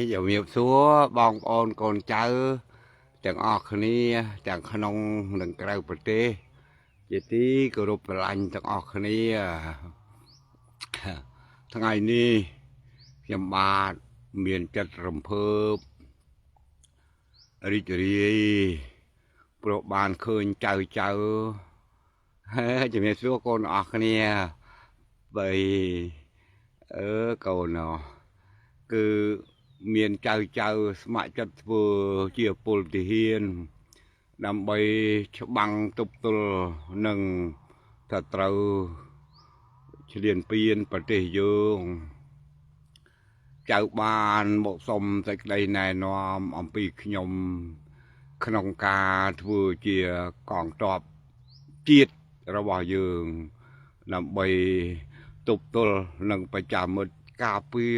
giờ miệp xúa bong ôn con cháu chẳng ọt khní chẳng khăn đừng cây bờ tê chỉ tí cơ rụp lạnh chẳng ọt khní thằng ngày ní nhầm ba miền chất rầm phơ rì pro bàn khơi cháu cháu chỉ miệp xúa con ọt khní vậy ở cầu nào cứ miền châuสมัยจัดធ្វើជាពលទាហានដើម្បីច្បាំងទប់ទល់នឹងសត្រូវឈ្លានពានប្រទេសយើងចៅបានមកសុំសេចក្តីណែនាំអំពីខ្ញុំក្នុងការធ្វើជាកងទ័ពជាតិរបស់យើងដើម្បីទប់ទល់នឹងប្រជាមិត្តការពារ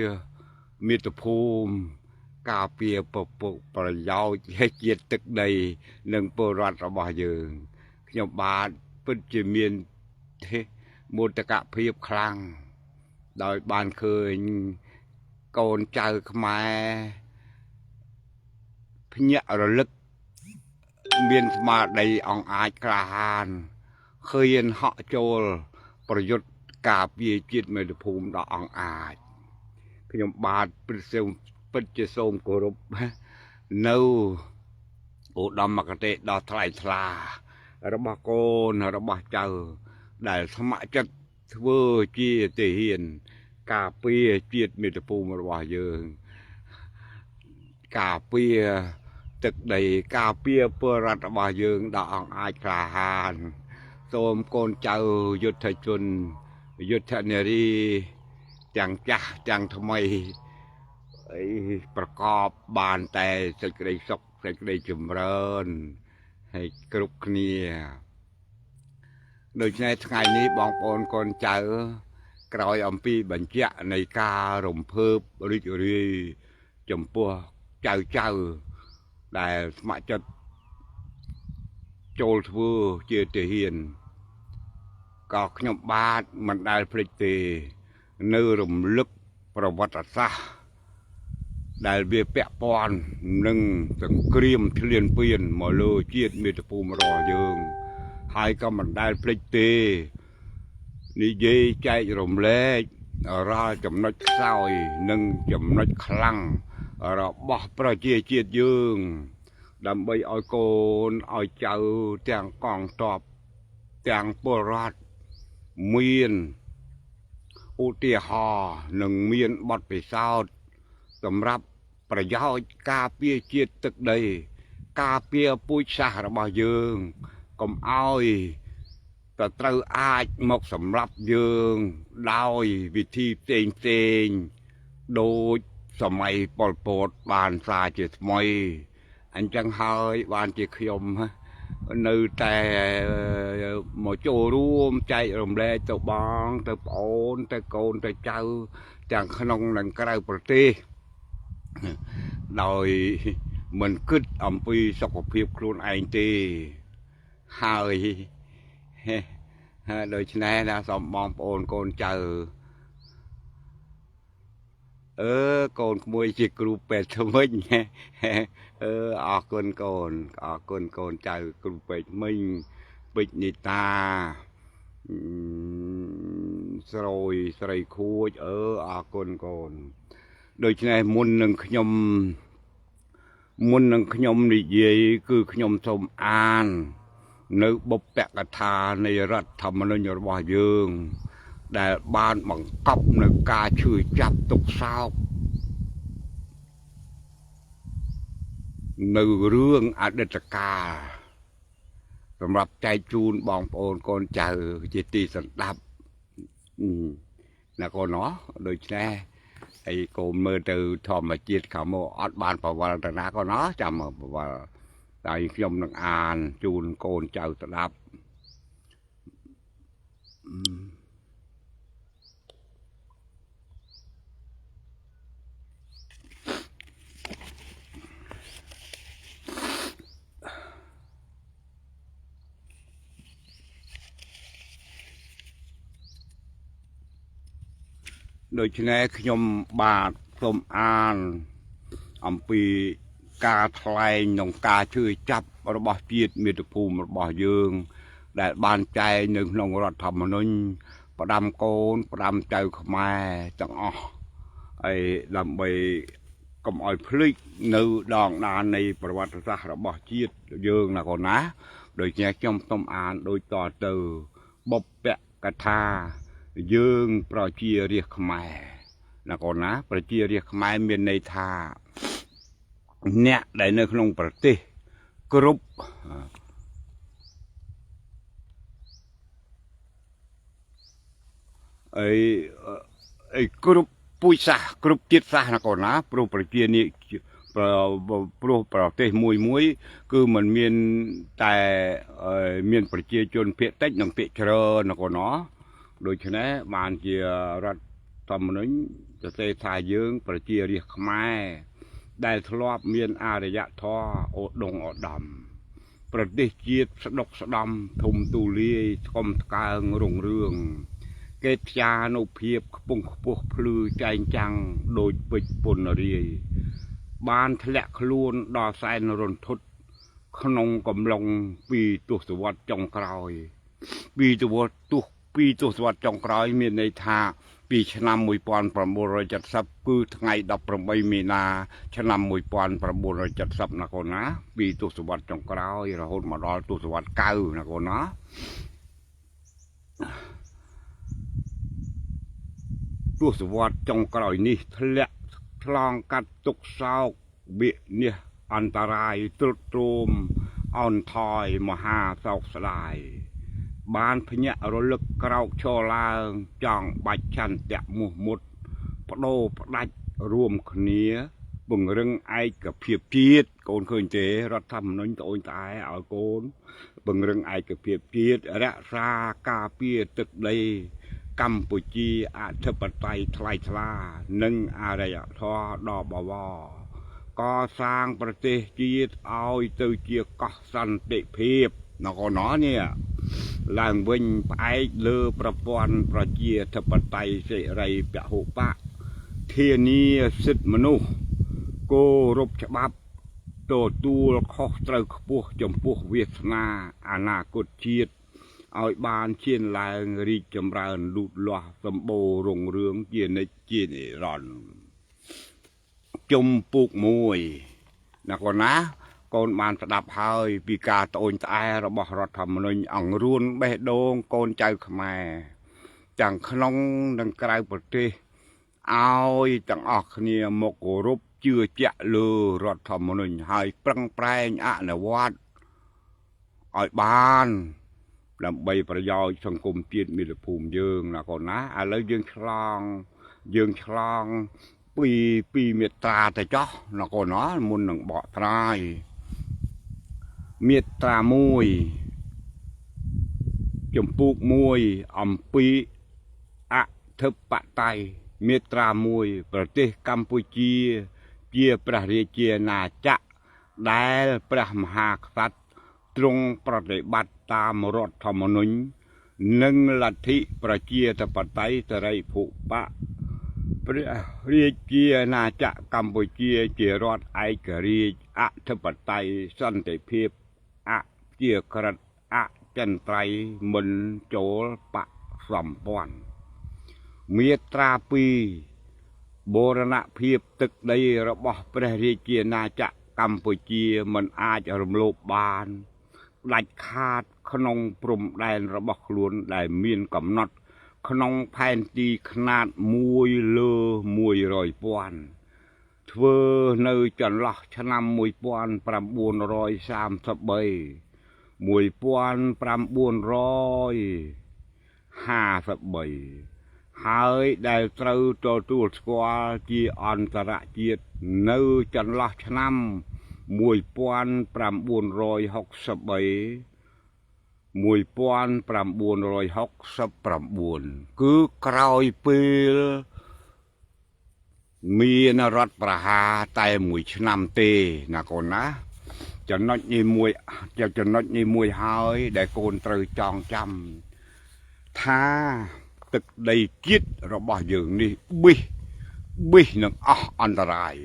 មាតុភូមិការពារប្រយោជន៍ជាតិទឹកដីនិងពលរដ្ឋរបស់យើងខ្ញុំបាទពិតជាមានមោទកភាពខ្លាំងដោយបានឃើញកូនចៅខ្មែរភ្ញាក់រលឹកមានស្មារតីអង្អាចក្លាហានឃើញហក់ចូលប្រយុទ្ធការពារជាតិមាតុភូមិដ៏អង្អាចខ្ញុំបាទពិតជាសូមគោរពនៅឧត្តមគតិដ៏ថ្លៃថ្លារបស់កូនរបស់ចៅដែលស្ម័គ្រចិត្តធ្វើជាទាហានការពារជាតិមាតុភូមិរបស់យើងការពារទឹកដីការពារពលរដ្ឋរបស់យើងដ៏អង្អាចក្លាហានសូមកូនចៅយុទ្ធជនយុទ្ធនារីទាំងចាស់ទាំងថ្មីប្រកបបានតែសេចក្តីសុខសេចក្តីចម្រើនហើយគ្រប់គ្នាដូច្នេះថ្ងៃនេះបងប្អូនកូនចៅក្រោយអំពីបញ្ជាក់នៃការរំភើបរីករាយចំពោះចៅដែលស្ម័គ្រចិត្តចូលធ្វើជាទាហានក៏ខ្ញុំបាទមិនដែលភ្លេចទេនៅរំលឹកប្រវត្តិសាស្ត្រដែលវាពាក់ព័ន្ធនឹងសង្គ្រាមឈ្លានពានមកលើជាតិមាតុភូមិរបស់យើងហើយក៏មិនដែលភ្លេចទេនិយាយចែករំលែករាល់ចំណុចខ្សោយនិងចំណុចខ្លាំងរបស់ប្រជាជាតិយើងដើម្បីឲ្យកូនឲ្យចៅទាំងកងទ័ពទាំងពលរដ្ឋមានឧទាហរណ៍និងមានបទពិសោធន៍សម្រាប់ប្រយោជន៍ការពារជាតិទឹកដីការពារពូជសាសន៍របស់យើងកុំឲ្យទៅត្រូវអាចមកសម្រាប់យើងដោយវិធីផ្សេងដូចសម័យប៉ុលពតបានសារជាថ្មីអញ្ចឹងហើយបានជាខ្ញុំនៅតែមកចូលរួមចែករំលែកទៅបងទៅប្អូនទៅកូនទៅចៅទាំងក្នុងនិងក្រៅប្រទេសដោយមិនគិតអំពីសុខភាពខ្លួនឯងទេហើយដូច្នេះណាសូមបងប្អូនកូនចៅកូនក្មួយជាគ្រូពេទ្យថ្មិញអរគុណកូនអរគុណកូនចៅគ្រូពេទ្យថ្មិញពេជ្រនីតាស្រួយស្រីខួចអរគុណកូនដូច្នេះមុននឹងខ្ញុំនិយាយគឺខ្ញុំសូមអាននៅបុព្វកថានៃរដ្ឋធម្មនុញ្ញរបស់យើងដែលបានបង្កប់នៅការឈឺចាប់ទុក្ខសោកនៅរឿងអតីតកាលសម្រាប់ចែកជូនបងប្អូនកូនចៅជាទីសន្តាប់ណាកូនណោះដូច្នេះហើយកូនមើលទៅធម្មជាតិខាងមកអត់បានប្រវល់ទៅណាកូនណោះចាំមើលប្រវល់តែខ្ញុំនឹងអានជូនកូនចៅស្ដាប់ដូច្នេះខ្ញុំបាទសូមអាន អំពីការថ្លែងក្នុងការជឿចាប់របស់ជាតិមាតុភូមិរបស់យើងដែលបានចែងនៅក្នុងរដ្ឋធម្មនុញ្ញផ្ដាំកូនផ្ដាំចៅខ្មែរទាំងអស់ហើយដើម្បីកុំឲ្យភ្លេចនៅដងដាននៃប្រវត្តិសាស្ត្ររបស់ជាតិយើងណាកូនណាដូច្នេះខ្ញុំសូមអានដូចតទៅបុព្វកថាយើងប្រជារាស្ត្រខ្មែរណាកូនណាប្រជារាស្ត្រខ្មែរមានន័យថាអ្នកដែលនៅក្នុងប្រទេសគ្រប់គ្រប់ពូជសាសគ្រប់ជាតិសាសណាកូនណាព្រោះប្រជានេះព្រោះប្រទេសមួយគឺมันមានតែមានប្រជាជនភាគតិចនិងភាគច្រើនណាកូនណាដូច្នេះបានជារដ្ឋធម្មនុញ្ញសរសេរថាយើងប្រជារាស្ត្រខ្មែរដែលធ្លាប់មានអរិយធម៌ឧត្តមឧត្តមប្រទេសជាតិស្ដុកស្ដំធំទូលាយស្គមស្កើងរុងរឿងកេតជានុភាពខ្ពង់ខ្ពស់ភ្លឺចែងចាំងដូចពេជ្រពុនរាយបានធ្លាក់ខ្លួនដល់សែនរន្ធត់ក្នុងកំឡុងពីទសវត្សរ៍ចុងក្រោយពីទសវត្សរ៍ចុងក្រោយមានន័យថាពីឆ្នាំ1970គឺថ្ងៃ18មីនាឆ្នាំ1970ណាកូនណាពីទសវត្សរ៍ចុងក្រោយរហូតមកដល់ទសវត្សរ៍9ណាកូនណាទសវត្សរ៍ចុងក្រោយនេះធ្លាក់ឆ្លងកាត់ទុកសោកវិនាសអន្តរាយទ្រុឌទ្រោមអន់ថយមហាសោកស្ដាយបានភ្ញាក់រលឹកក្រោកឈរឡើងចង់បាច់ឆន្ទៈមោះមុតបដូរផ្ដាច់រួមគ្នាពង្រឹងឯកភាពជាតិកូនឃើញទេរដ្ឋធម្មនុញ្ញត្អូញត្អែឲ្យកូនពង្រឹងឯកភាពជាតិរក្សាការពារទឹកដីកម្ពុជាអធិបតេយ្យថ្លៃថ្លានិងអរិយធម៌ដ៏បវរកសាងប្រទេសជាតិឲ្យទៅជាកោះសន្តិភាពនគរណនេះឡើងវិញផ្អែកលើប្រព័ន្ធប្រជាធិបតេយ្យសេរីពហុបកធានាសិទ្ធិមនុស្សគោរពច្បាប់ទទួលខុសត្រូវខ្ពស់ចំពោះវាសនាអនាគតជាតិឲ្យបានឈានឡើងរីកចម្រើនលូតលាស់សម្បូររុងរឿងជានិច្ចជានិរន្តរ៍ជំពូក1ណាកូនណាកូនបានស្ដាប់ហើយពីការត្អូញត្អែរបស់រដ្ឋធម្មនុញ្ញអង្រួនបេះដូងកូនចៅខ្មែរទាំងក្នុងនិងក្រៅប្រទេសឲ្យទាំងអស់គ្នាមកគោរពជឿជាក់លើរដ្ឋធម្មនុញ្ញហើយប្រឹងប្រែងអនុវត្តឲ្យបានដើម្បីប្រយោជន៍សង្គមជាតិមាតុភូមិយើងណាកូនណាឥឡូវយើងឆ្លងពីមេត្រាទៅចោះណាកូនណាមុននឹងបកស្រាយមេត្រា1ចំពូក1អំពីអធិបតេយ្យមេត្រា1ប្រទេសកម្ពុជាជាព្រះរាជាណាចក្រដែលព្រះមហាក្សត្រទ្រង់ប្រតិបត្តិតាមរដ្ឋធម្មនុញ្ញនិងលទ្ធិប្រជាធិបតេយ្យសេរីភូបកព្រះរាជាណាចក្រកម្ពុជាជារដ្ឋឯករាជ្យអធិបតេយ្យសន្តិភាពអជាក្រិតអចិន្ត្រៃយ៍មិនចូលបកសម្ព័ន្ធមាត្រា2បូរណភាពទឹកដីរបស់ព្រះរាជាណាចក្រកម្ពុជាមិនអាចរំលោភបានដាច់ខាតក្នុងព្រំដែនរបស់ខ្លួនដែលមានកំណត់ក្នុងផែនទីខ្នាត1លើ100,000ធ្វើនៅចន្លោះឆ្នាំ1933ហើយដែលត្រូវទទួលស្គាល់ជាអន្តរជាតិនៅចន្លោះឆ្នាំ1969គឺក្រោយពេលមានរដ្ឋប្រហារតែមួយឆ្នាំទេណាកូនណាចំណុចនេះមួយហើយដែលកូនត្រូវចងចាំថាទឹកដីជាតិរបស់យើងនេះប៊ីសនឹងអស់អន្តរាយ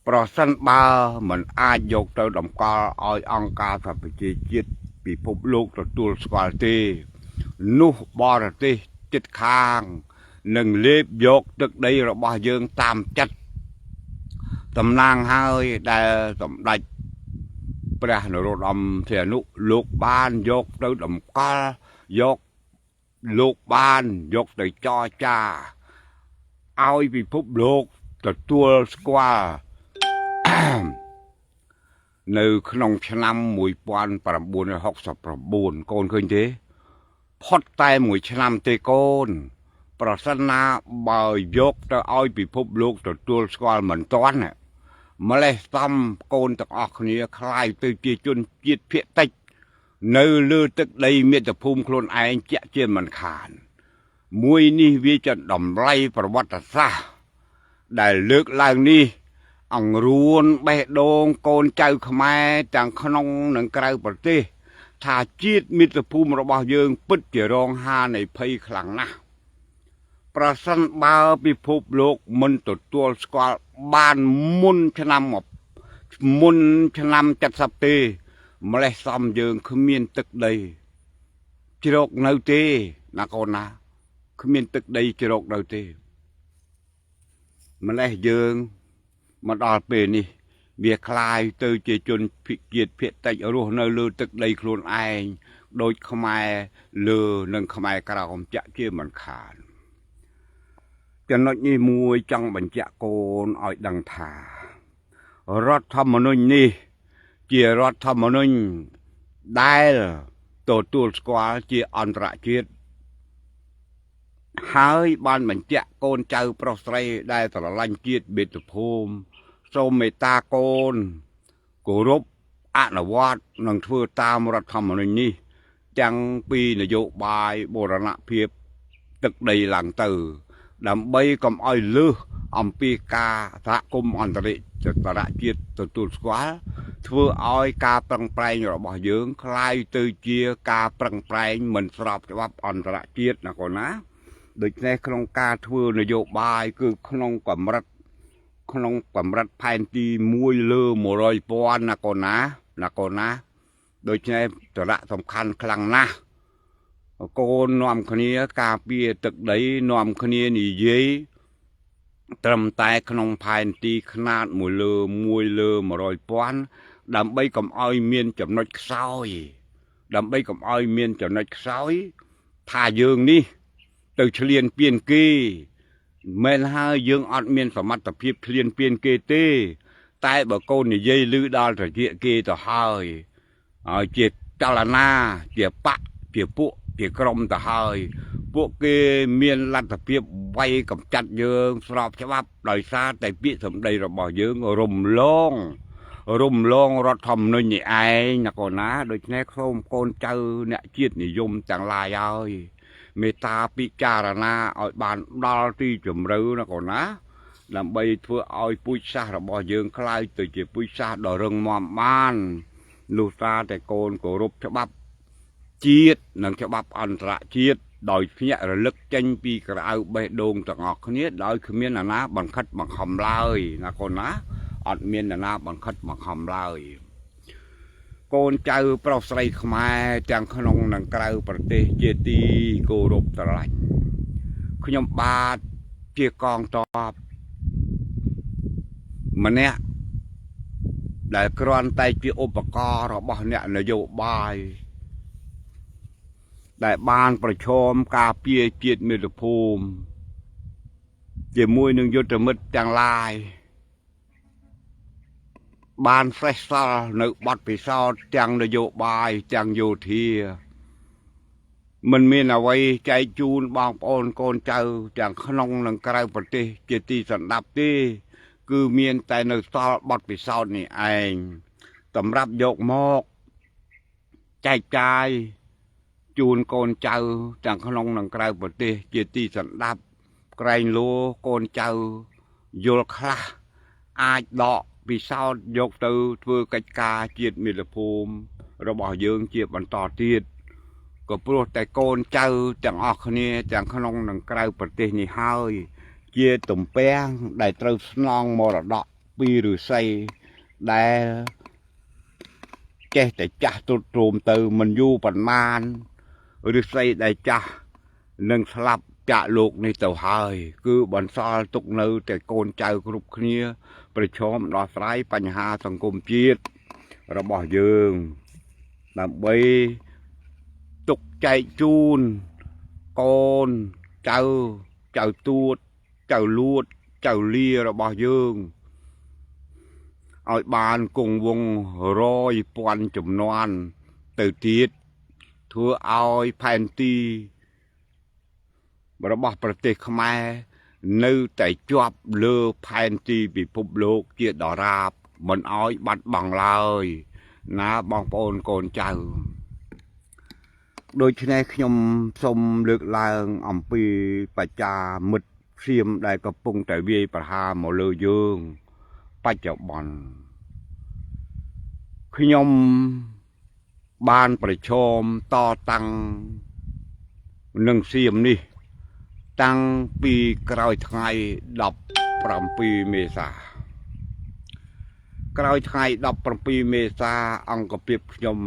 ប្រសិនបើមិនអាចយកទៅតម្កល់ឲ្យអង្គការសហប្រជាជាតិពិភពលោកទទួលស្គាល់ទេនោះបរទេសជិតខាងនឹងលេបយកទឹកដីរបស់យើងតាមចិត្តតំណាងហើយដែលសម្ដេចព្រះនរោត្តមសីហនុលោកបានយកទៅតម្កល់យកលោកបានយកទៅចរចាឲ្យពិភពលោកទទួលស្គាល់ នៅក្នុងឆ្នាំ1969កូនឃើញទេផុតតែមួយឆ្នាំទេកូនប្រសិនណាបើយកទៅឲ្យពិភពលោកទទួលស្គាល់មិនទាន់ម្លេះសំកូនទាំងអស់គ្នាคล้ายទៅជាជនជាតិភាគតិចនៅលើទឹកដីមាតុភូមិខ្លួនឯងជាក់ជាមិនខានមួយនេះវាជាតម្លៃប្រវត្តិសាស្ត្រដែលលើកឡើងនេះអង្រួនបេះដូងកូនចៅខ្មែរទាំងក្នុងនិងក្រៅប្រទេសថាជាតិមាតុភូមិរបស់យើងពិតជារងហានិភ័យខ្លាំងណាស់ប្រសិនបើពិភពលោកមិនទទួលស្គាល់បានមុនឆ្នាំ70ទេម្លេះសំយើងគ្មានទឹកដីជ្រកនៅទេណាកូនណាគ្មានទឹកដីជ្រកនៅទេម្លេះយើងមកដល់ពេលនេះវាคล้ายទៅជាជនភិជាតិភាគតិចរស់នៅលើទឹកដីខ្លួនឯងដោយខ្មែរលើនិងខ្មែរក្រោមចាក់ជាមិនខានចំណុចនេះមួយចង់បញ្ជាក់កូនឲ្យដឹងថារដ្ឋធម្មនុញ្ញនេះជារដ្ឋធម្មនុញ្ញដែលទទួលស្គាល់ជាអន្តរជាតិហើយបានបញ្ជាក់កូនចៅប្រុសស្រីដែលស្រឡាញ់ជាតិមាតុភូមិសូមមេត្តាកូនគោរពអនុវត្តនិងធ្វើតាមរដ្ឋធម្មនុញ្ញនេះទាំងពីនយោបាយបូរណភាពទឹកដីឡើងទៅដើម្បីកុំឲ្យលើសអំពីការសហគមន៍អន្តរជាតិទទួលស្គាល់ធ្វើឲ្យការប្រឹងប្រែងរបស់យើងคล้ายទៅជាការប្រឹងប្រែងមិនស្របច្បាប់អន្តរជាតិណាកូនណាដូច្នេះក្នុងការធ្វើនយោបាយគឺក្នុងកម្រិតផែនទី1លើ100,000ណាកូនណាដូច្នេះសារៈសំខាន់ខ្លាំងណាស់កូននាំគ្នាការពារទឹកដីនាំគ្នានិយាយត្រឹមតែក្នុងផែនទីຂ្នាត1លើ100,000ដើម្បីកុំឲ្យមានចំណុចខ្សោយថាយើងនេះទៅឈ្លានពានគេមិនហើយយើងអត់មានសមត្ថភាពឈ្លានពានគេទេតែបើកូននិយាយឮដល់ត្រជាគេទៅហើយជាចលនាជាបកជាពួកជាក្រុមទៅហើយពួកគេមានលទ្ធភាពវាយកម្ចាត់យើងស្របច្បាប់ដោយសារតែពាក្យសម្ដីរបស់យើងរំលងរដ្ឋធម្មនុញ្ញនេះឯងណាកូនណាដូច្នេះសូមកូនចៅអ្នកជាតិនិយមទាំងឡាយហើយមេត្តាពិចារណាឲ្យបានដល់ទីជម្រៅណាកូនណាដើម្បីធ្វើឲ្យពូជសាសន៍របស់យើងคล้ายទៅជាពូជសាសន៍ដ៏រឹងមាំបានលុះត្រាតែកូនគោរពច្បាប់ជាតិនិងច្បាប់អន្តរជាតិដោយភ្ញាក់រលឹកចេញពីក្រអៅបេះដូងទាំងអស់គ្នាដោយគ្មានអ្នកណាបង្ខិតបង្ខំឡើយណាកូនណាអត់មានអ្នកណាបង្ខិតបង្ខំឡើយកូនចៅប្រុសស្រីខ្មែរទាំងក្នុងនិងក្រៅប្រទេសជាទីគោរពស្រឡាញ់ខ្ញុំបាទជាកងទ័ពម្នាក់ដែលគ្រាន់តែជាឧបករណ៍របស់អ្នកនយោបាយដែលបានប្រឈមការពារជាតិមាតុភូមិជាមួយនឹងយុទ្ធមិត្តទាំងឡាយបានសេះសល់នៅបទពិសោធន៍ទាំងនយោបាយទាំងយោធាមិនមានអ្វីចែកជូនបងប្អូនកូនចៅទាំងក្នុងនិងក្រៅប្រទេសជាទីសន្តាប់ទេគឺមានតែនៅសល់បទពិសោធន៍នេះឯងសម្រាប់យកមកចែកចាយជូនកូនចៅទាំងក្នុងនិងក្រៅប្រទេសជាទីសន្តាប់ក្រែងលោកូនចៅយល់ខ្លះអាចដកពិសោធន៍យកទៅធ្វើកិច្ចការជាតិមាតុភូមិរបស់យើងជាបន្តទៀតក៏ព្រោះតែកូនចៅទាំងអស់គ្នាទាំងក្នុងនិងក្រៅប្រទេសនេះហើយជាទំពាំងដែលត្រូវស្នងមរតក ពីឫស្សីដែលចេះតែចាស់ទ្រុឌទ្រោមទៅមិនយូរប៉ុន្មានឫស្សីដែលចាស់នឹងស្លាប់ចាក់លោកនេះទៅហើយគឺបន្សល់ទុកនៅតែកូនចៅគ្រប់គ្នាប្រឈមដោះស្រាយបញ្ហាសង្គមជាតិរបស់យើងដើម្បីទុកចែកជូនកូនចៅទួតចៅលួតចៅលារបស់យើងឲ្យបានគង់វង្ស100ពាន់ជំនាន់ទៅទៀតធ្វើឲ្យផែនទីរបស់ប្រទេសខ្មែរនៅតែជាប់លើផែនទីពិភពលោកជាដរាបមិនឲ្យបាត់បង់ឡើយណាបងប្អូនកូនចៅដូច្នេះខ្ញុំសូមលើកឡើងអំពីបច្ចាមិត្តព្រាហ្មណ៍ដែលកំពុងតែវាយប្រហារមកលើយើងបច្ចុប្បន្នខ្ញុំបានប្រឈមតតាំងនឹងសៀមនេះតាំងពីក្រោយថ្ងៃ17មេសាក្រោយថ្ងៃ17មេសាអង្គភាពខ្ញុំ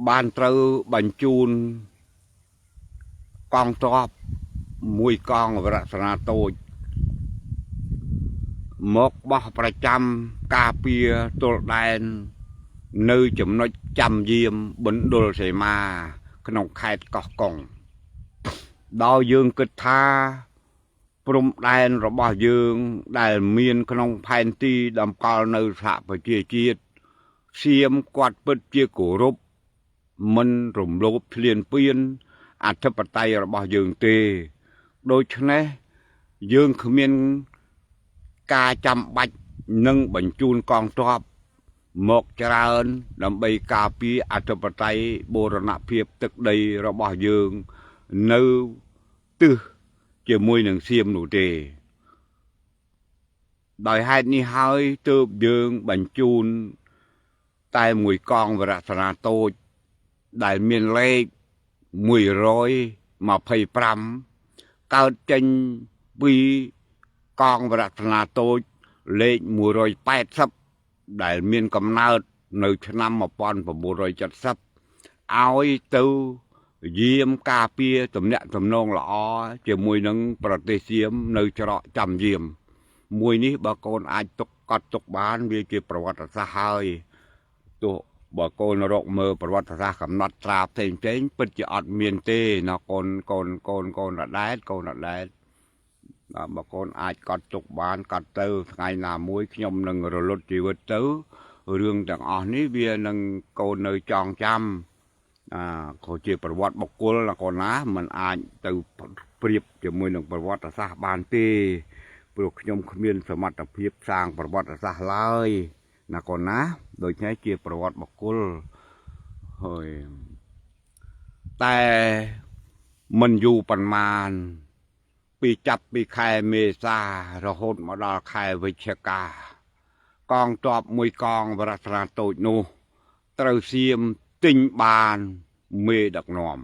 បានត្រូវបញ្ជូនកងទ័ពមួយកងវរៈសេនាតូចមកបោះប្រចាំការពារទល់ដែននៅចំណុចចាំយាមបណ្ឌុលសីមាក្នុងខេត្តកោះកុងដោយយើងគិតថាព្រំដែនរបស់យើងដែលមានក្នុងផែនទីតម្កល់នៅសហប្រជាជាតិសៀមគាត់ពិតជាគោរពមិនរំលោភធ្លានពានអធិបតេយ្យរបស់យើងទេដូច្នេះយើងគ្មានការចាំបាច់នឹងបញ្ជូនកងទ័ពមកច្រើនដើម្បីការពារអធិបតេយ្យបូរណភាពទឹកដីរបស់យើងនៅទិសជាមួយនឹងសៀមនោះទេដោយហេតុនេះហើយទើបយើងបញ្ជូនតែមួយកងវរៈសេនាតូចដែលមានលេខ125កើតចេញពីកងវរៈសេនាតូចលេខ180ដែលមានកំណើតនៅឆ្នាំ1970ឲ្យទៅយាមការពារទំនាក់ទំនងល្អជាមួយនឹងប្រទេសសៀមនៅច្រកចាំយាមមួយនេះបើកូនអាចទុកកត់ទុកបានវាជាប្រវត្តិសាស្ត្រហើយទោះបើកូនរកមើលប្រវត្តិសាស្ត្រកំណត់ត្រាផ្សេងពិតជាអត់មានទេណាកូនរដែតបើកូនអាចកត់ទុកបានកត់ទៅថ្ងៃណាមួយខ្ញុំនឹងរលត់ជីវិតទៅរឿងទាំងអស់នេះវានឹងកូននៅចងចាំក៏ជាប្រវត្តិបុគ្គលណាកូនណាมันអាចទៅប្រៀបជាមួយនឹងប្រវត្តិសាស្ត្របានទេព្រោះខ្ញុំគ្មានសមត្ថភាពសាងប្រវត្តិសាស្ត្រឡើយណាកូនណាដូច្នេះជាប្រវត្តិបុគ្គលហើយតែមិនយូរប៉ុន្មានចាប់ពីខែមេសារហូតមកដល់ខែវិច្ឆិកាកងទ័ពមួយកងវរៈសេនាតូចនោះត្រូវសៀមទិញបានមេដឹកនាំ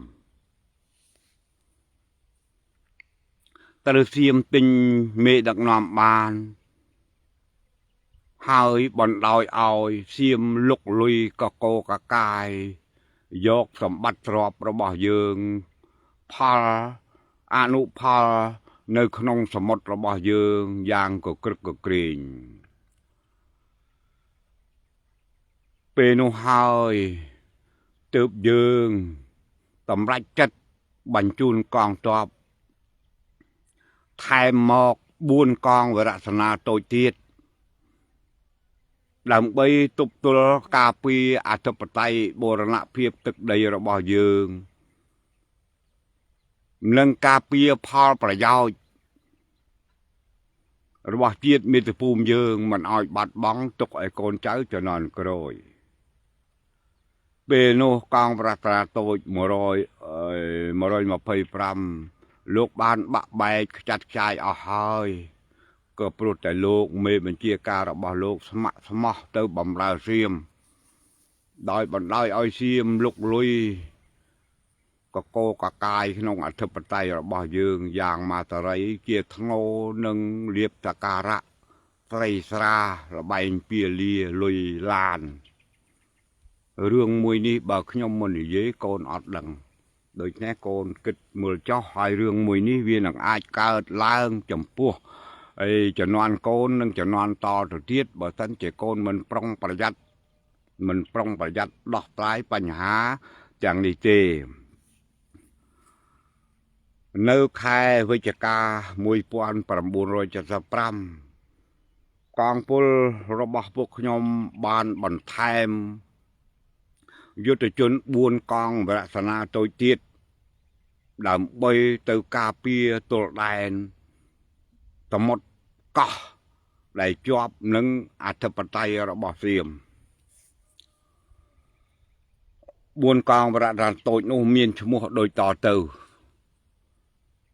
ត្រូវសៀមទិញមេដឹកនាំបានហើយបណ្ដោយឲ្យសៀមលុកលុយកកោកកាយយកសម្បត្តិទ្រព្យរបស់យើងផលអនុផលនៅក្នុងសមុទ្ររបស់យើងយ៉ាងកក្រឹកកក្រែងពេលនោះហើយទើបយើងតម្រេចចិត្តបញ្ជូនកងទ័ពថែមមក4កងវរៈសេនាតូចទៀតដើម្បីទប់ទល់ការពារអធិបតេយ្យបូរណភាពទឹកដីរបស់យើងនិងការពារផលប្រយោជន៍របស់ជាតិមាតុភូមិយើងមិនឲ្យបាត់បង់ទុកឲ្យកូនចៅជំនាន់ក្រោយពេលនោះកងវរៈសេនាតូច125លោកបានបាក់បែកខ្ចាត់ខ្ចាយអស់ហើយក៏ព្រោះតែលោកមេបញ្ជាការរបស់លោកស្ម័គ្រស្មោះទៅបម្រើសៀមដោយបណ្ដោយឲ្យសៀមលុកលុយក ก็โกกะกายขนงอธิปไตยระบอบยืงอย่างมาตะไรเกียรติโงนึงเรียบตะการะไตรสราระบายเปียเลียลุยลานเรื่องมวยนี้บ่ขยมมันเย่โกนอดดังโดยแน่โกนกิดมือเจ้าหายเรื่องมวยนี้เวียนอาจเกิดล้างจำพวกไอ้จะนอนโกนนึงจะนอนต่อตัวเทียดบ่ท่านจะโกนมันปรองประหยัดมันปรองประหยัดดอกปลายปัญหาจังดีเจเนื้อแค่วิจการมวยปวนประบุโรยจะสะพรำกองพลระบอบพวกยมบานบันไทมยุติชนบุญกองประสนาตัวเทียดดำใบตัวกาเปียตัวแดนตมดก็ได้จอบหนึ่งอธิปไตยระบอบเสียมบุญกองประดานโตนูมีนชมัวโดยต่อเติ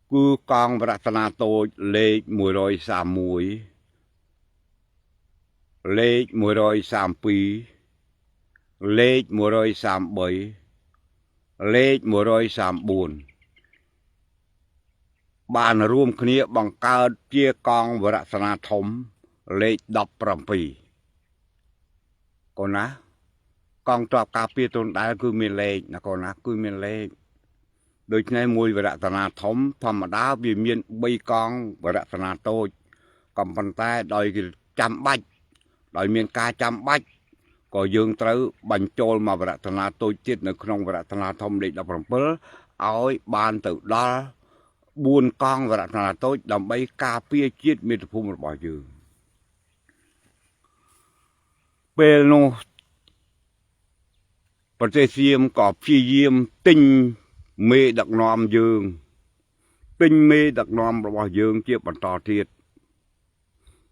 คือกองประธนาโตเลข130เลข130เลข133เลข134บ้านรวมគ្នាបង្កើតជាកងវរៈសនាធំលេខ17កូនណាកងទ័ពការពារទុនដែលគឺមានលេខណាកូនណាគឺមានលេខដូច្នេះមួយវរៈសនាធំធម្មតាវាមាន3កងវរៈសនាតូចក៏ប៉ុន្តែដោយចាំបាច់ដោយមានការចាំបាច់ក៏យើងត្រូវបញ្ចូលមកវរៈសនាតូចទៀតនៅក្នុងវរៈសនាធំលេខ17ឲ្យបានទៅដល់4កងវរៈសនាតូចដើម្បីការពារជាតិមាតុភូមិរបស់យើងពេលនោះប្រទេសសៀមក៏ព្យាយាមទិញមេដឹកនាំយើងទិញមេដឹកនាំរបស់យើងជាបន្តទៀត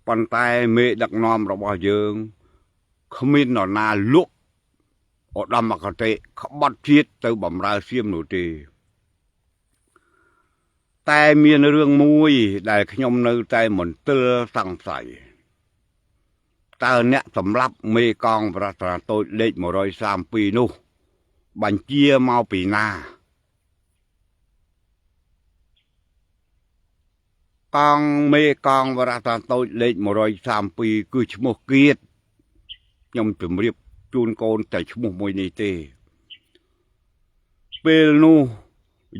ប៉ុន្តែមេដឹកនាំរបស់យើងគ្មាននរណាលក់ឧត្តមគតិក្បត់ជាតិទៅបម្រើសៀមនោះទេតែមានរឿងមួយដែលខ្ញុំនៅតែមន្ទិលសង្ស័យតើអ្នកសម្លាប់មេកងប្រធានតូចលេខ132នោះបញ្ជាមកពីណាកងមេកងវរៈតាតូចលេខ132គឺឈ្មោះគៀតខ្ញុំជម្រាបជូនកូនតែឈ្មោះមួយនេះទេពេលនោះ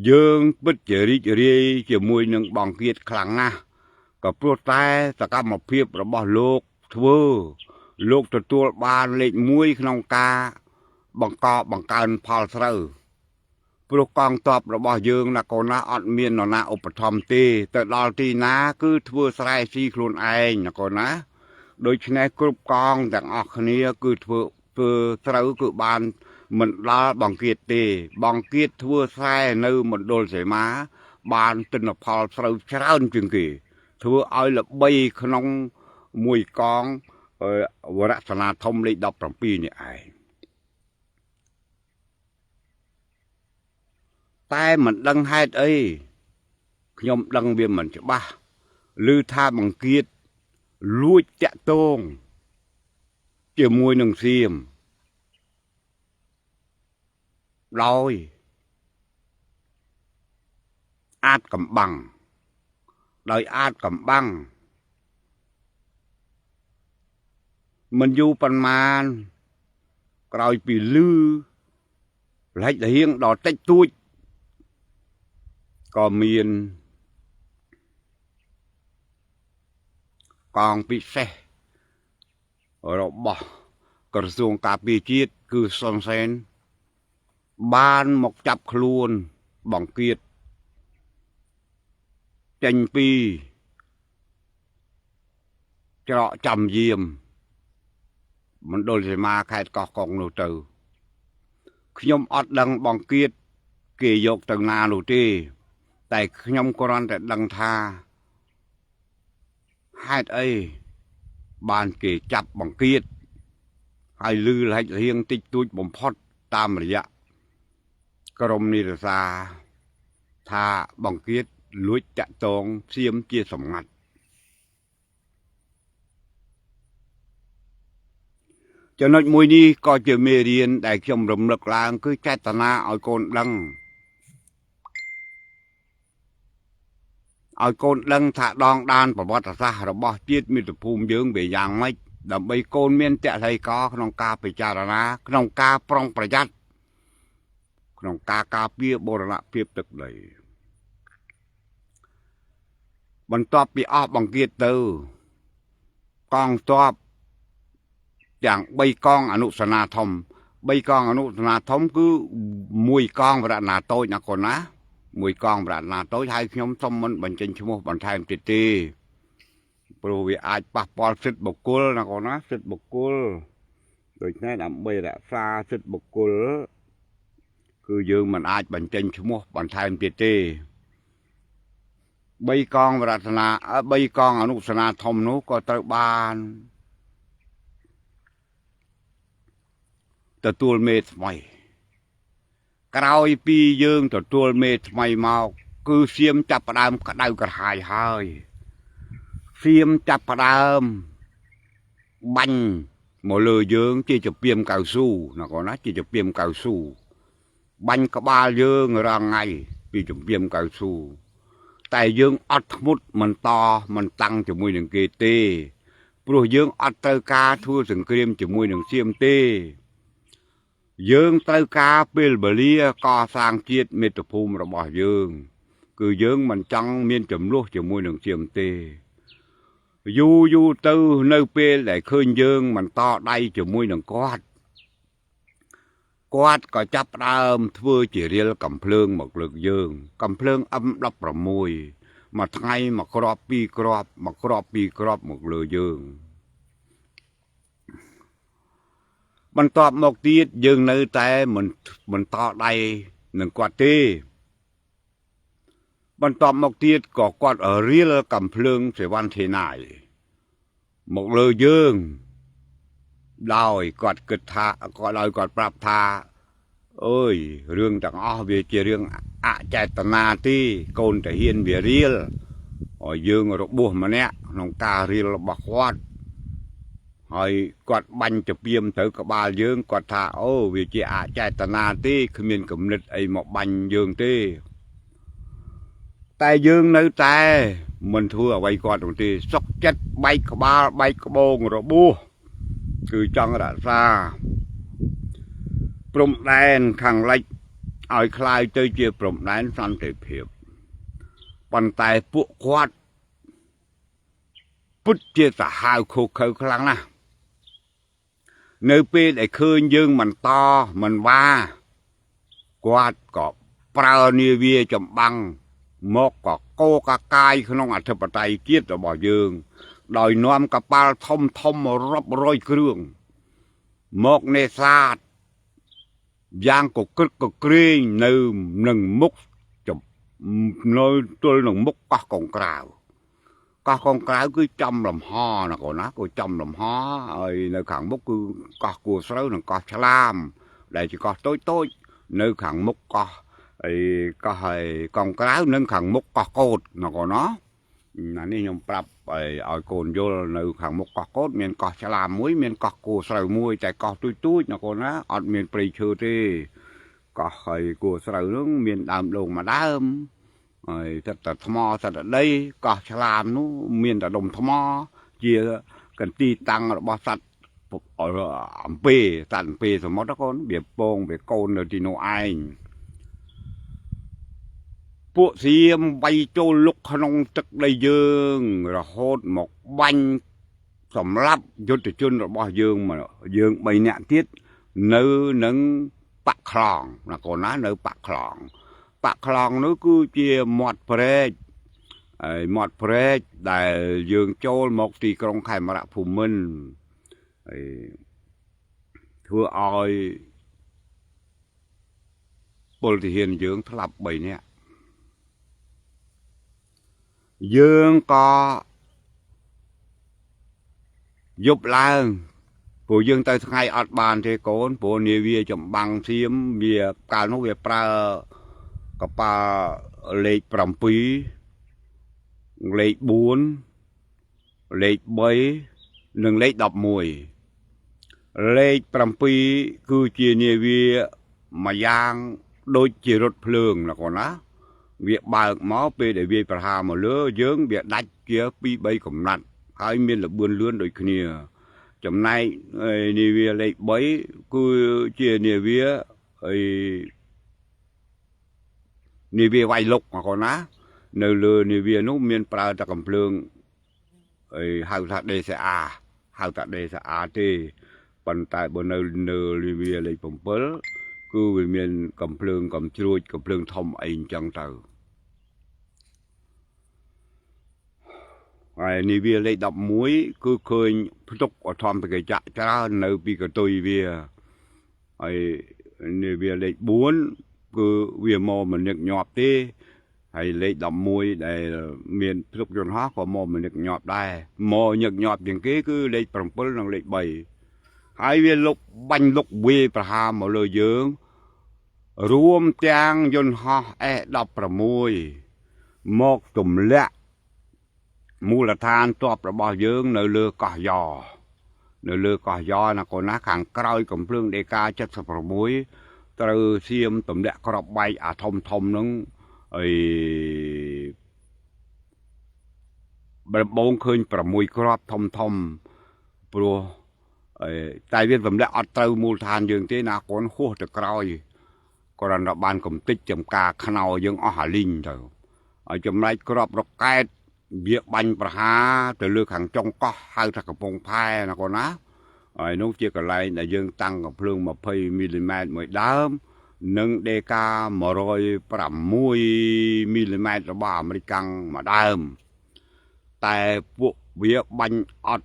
យើងពិតជារីករាយជាមួយនឹងបងគៀតខ្លាំងណាស់ក៏ព្រោះតែសកម្មភាពរបស់លោកធ្វើលោកទទួលបានលេខ1ក្នុងការបង្កើនផលស្រូវព្រោះកងទ័ពរបស់យើងណាកូនណាអត់មាននរណាឧបត្ថម្ភទេទៅដល់ទីណាគឺធ្វើស្រែស៊ីខ្លួនឯងណាកូនណាដូច្នេះគ្រប់កងទាំងអស់គ្នាគឺធ្វើស្រូវគឺបានមិនដល់បង្គាតទេបង្គាតធ្វើស្រែនៅមណ្ឌលសីមាបានទិន្នផលស្រូវច្រើនជាងគេធ្វើឲ្យល្បីក្នុងមួយកងវរៈសនាធំលេខ17នេះឯងតែមិនដឹងហេតុអីខ្ញុំដឹងវាមិនច្បាស់ឬថាបង្គាតលួចតាក់ទងជាមួយនឹងសៀមដោយអាចកំបាំងមិនយូរប៉ុន្មានក្រោយពីលឺលិចរៀងដល់តិចតួចក៏មានកងពិសេសរបស់ក្រសួងការពារជាតិគឺសុនសេនបានមកចាប់ខ្លួនបង្គាតចេញពីច្រកចាំយាមមណ្ឌលសីមាខេត្តកោះកុងនោះទៅខ្ញុំអត់ដឹងបង្គាតគេយកទៅណានោះទេតែខ្ញុំគ្រាន់តែដឹងថាហេតុអីបានគេចាប់បង្គាតហើយលឺលិចរៀងតិចតួចបំផុតតាមរយៈក្រមនិរសាថាបង្គាតលួចតាក់ទងសៀមជាសម្ងាត់ចំណុចមួយនេះក៏ជាមេរៀនដែលខ្ញុំរំលឹកឡើងគឺចេតនាឲ្យកូនដឹង ឲ្យកូនដឹងថាដងដានប្រវត្តិសាស្ត្ររបស់ជាតិមាតុភូមិយើងវាយ៉ាងម៉េចដើម្បីកូនមានតថៃកក្នុងការពិចារណាក្នុងការប្រុងប្រយ័ត្នក្នុងការការពារបូរណភាពទឹកដីបន្ទាប់ពីអស់បង្គាតទៅកងទ័ពទាំង3កងអនុសនាធំ3កងអនុសនាធំគឺ1កងវរណាតូចណាកូនណា1កងវរណាតូចហើយខ្ញុំសូមមិនបញ្ចេញឈ្មោះបន្ថែមទៀតទេព្រោះវាអាចប៉ះពាល់សិទ្ធិបុគ្គលណាកូនណាសិទ្ធិបុគ្គលដូច្នេះដើម្បីរក្សាសិទ្ធិបុគ្គលគឺយើងមិនអាចបញ្ចេញឈ្មោះបន្ថែមទៀតទេ3កងវរណា3កងអនុសនាធំនោះក៏ត្រូវបានទទួលមេថ្មីក្រោយពីយើងទទួលមេថ្មីមកគឺសៀមចាប់ផ្ដើមក្តៅក្រហាយហើយសៀមចាប់ផ្ដើមបាញ់មកលើយើងជាជំពាមកៅស៊ូណាកូនណាជាជំពាមកៅស៊ូបាញ់ក្បាលយើងរាល់ថ្ងៃពីជំពាមកៅស៊ូតែយើងអត់ធ្មត់មិនតមិនតាំងជាមួយនឹងគេទេព្រោះយើងអត់ត្រូវការធ្វើសង្គ្រាមជាមួយនឹងសៀមទេយើងត្រូវការពេលវេលាកសាងជាតិមាតុភូមិរបស់យើងគឺយើងមិនចង់មានចំនួនជាមួយនឹងសៀមទេយូរទៅនៅពេលដែលឃើញយើងមិនតដៃជាមួយនឹងគាត់ក៏ចាប់ផ្ដើមធ្វើជារៀលកំភ្លើងមកលើកយើងកំភ្លើង M16 មួយថ្ងៃមួយគ្រាប់ពីរគ្រាប់មួយគ្រាប់ពីរគ្រាប់មកលើយើងបន្ទាប់មកទៀតយើងនៅតែមិនតដៃនឹងគាត់ទេបន្ទាប់មកទៀតក៏គាត់រៀលកំភ្លើងសេវ័នធីណាយមកលើយើងដោយគាត់គិតថាគាត់ប្រាប់ថាអើយរឿងទាំងអស់វាជារឿងអចេតនាទេកូនតាហ៊ានវារៀលឲ្យយើងរបួសម្នាក់ក្នុងការរៀលរបស់គាត់ហើយគាត់បាញ់ទៅពីមទៅក្បាលយើងគាត់ថាអូវាជាអចេតនាទេគ្មានគំនិតអីមកបាញ់យើងទេតែយើងនៅតែមិនធ្វើអ្វីគាត់នោះទេសុកចិត្តបែកក្បាលបែកក្បូងរបួសគឺចង់រក្សាព្រំដែនខាងលិចឲ្យคล้ายទៅជាព្រំដែនសន្តិភាពប៉ុន្តែពួកគាត់ពុតជាសាហាវខូខើខ្លាំងណាស់នៅពេលដែលឃើញយើងមិនតមិនវ៉ាគាត់ក៏ប្រើនាវាចម្បាំងមកក៏កោកកាយក្នុងអធិបតេយ្យជាតិរបស់យើងដោយនាំកប៉ាល់ធំរាប់រយគ្រឿងមកនេសាទយ៉ាងកក្រឹកកក្រែងនៅនឹងមុខនៅទល់នឹងមុខកោះកុងក្រៅគឺចំលំហណាកូនណាគឺចំលំហហើយនៅខាងមុខគឺកោះគួរស្រូវនិងកោះឆ្លាមដែលជាកោះតូចនៅខាងមុខកោះហើយកុងក្រៅនិងខាងមុខកោះកោតណាកូនណានេះខ្ញុំប្រាប់ឲ្យកូនយល់នៅខាងមុខកោះកោតមានកោះឆ្លាមមួយមានកោះគួរស្រូវមួយតែកោះទូចណាកូនណាអត់មានព្រៃឈើទេកោះហើយគួរស្រូវនោះមានដើមដូងមួយដើមហើយតែថ្មតែដីកោះឆ្លាមនោះមានតែដុំថ្មជាកន្ទីតាំងរបស់សត្វអំពីសត្វអំពីសមុទ្រកូនវាពងវាកូននៅទីនោះឯងពួកសៀមវាយចូលលុកក្នុងទឹកដីយើងរហូតមកបាញ់សម្លាប់យុទ្ធជនរបស់យើង3នាក់ទៀតនៅនឹងបាក់ខ្លងណាកូនណានៅបាក់ខ្លងនោះគឺជាមាត់ព្រែកហើយមាត់ព្រែកដែលយើងចូលមកទីក្រុងខេមរៈភូមិន្ទហើយធ្វើឲ្យពលទាហានយើងស្លាប់3នាក់យើងក៏យប់ឡើងព្រោះយើងទៅថ្ងៃអត់បានទេកូនព្រោះនាវាចម្បាំងសៀមវាកាលនោះវាប្រើកប៉ាល់លេខ7លេខ4លេខ3និងលេខ11លេខ7គឺជានាវាមួយយ៉ាងដូចជារថភ្លើងណាកូនណា việc bạc máu về để việc hà mà lứa dướng việc đạch kia pi bay cầm nặng hai miền là buôn lươn đôi kia chấm nay nì việc lấy bấy cứ chia nì việc nì việc vay lục mà còn á nơi lừa nì việc nó miền pra ta cầm lương hào thật đây sẽ hào thật đây sẽ thì bàn tay bên nơi nì việc lấy bấm bớt cứ về miền cầm lương thông anh chẳng tờ nì việc lấy đập muối cứ khơi tục ở thom cái chạy ra nơi bị cái tôi việc nì việc lấy bốn cứ việc mò mình nhặt nhọt thế hay lấy đập muối để miền tục dân hóa có mò mình nhặt nhọt đây mò nhặt nhọt những cái cứ lấy bấm bớt năng lấy bầy hai việc lục bánh lục về hà mà lời dưỡng rùm trang dân hóa đập muối một tùm lẹมูลทานตัวประบอเยื้องในเรือก่อยอในเรือก่อยอนะคนนักขังกล้อยกับเรื่องเดกาจัดสปรมุยตรเสียมตุ่มเดะกรอบใบอาทมทมนึงแบบบงคืนประมุยกรอบทมทมปลัวใจเวียนผมได้อัดเตามูลทานยืงที่นาคนหัวตะกรอยกรณีบานกลมติดจำกาขนาวยังอาหารลิงเถอะจำไรกรอบรกแกviệc bánh bả há từ lược hàng trong có hai thằng cặp bông phai là con á nó chia cả lại là dương tăng ở phương mà phơi mm mỗi đám nâng đê ca mà rồi bảm mùi mm là bà mới căng mà đám tại vụ việc bánh ọt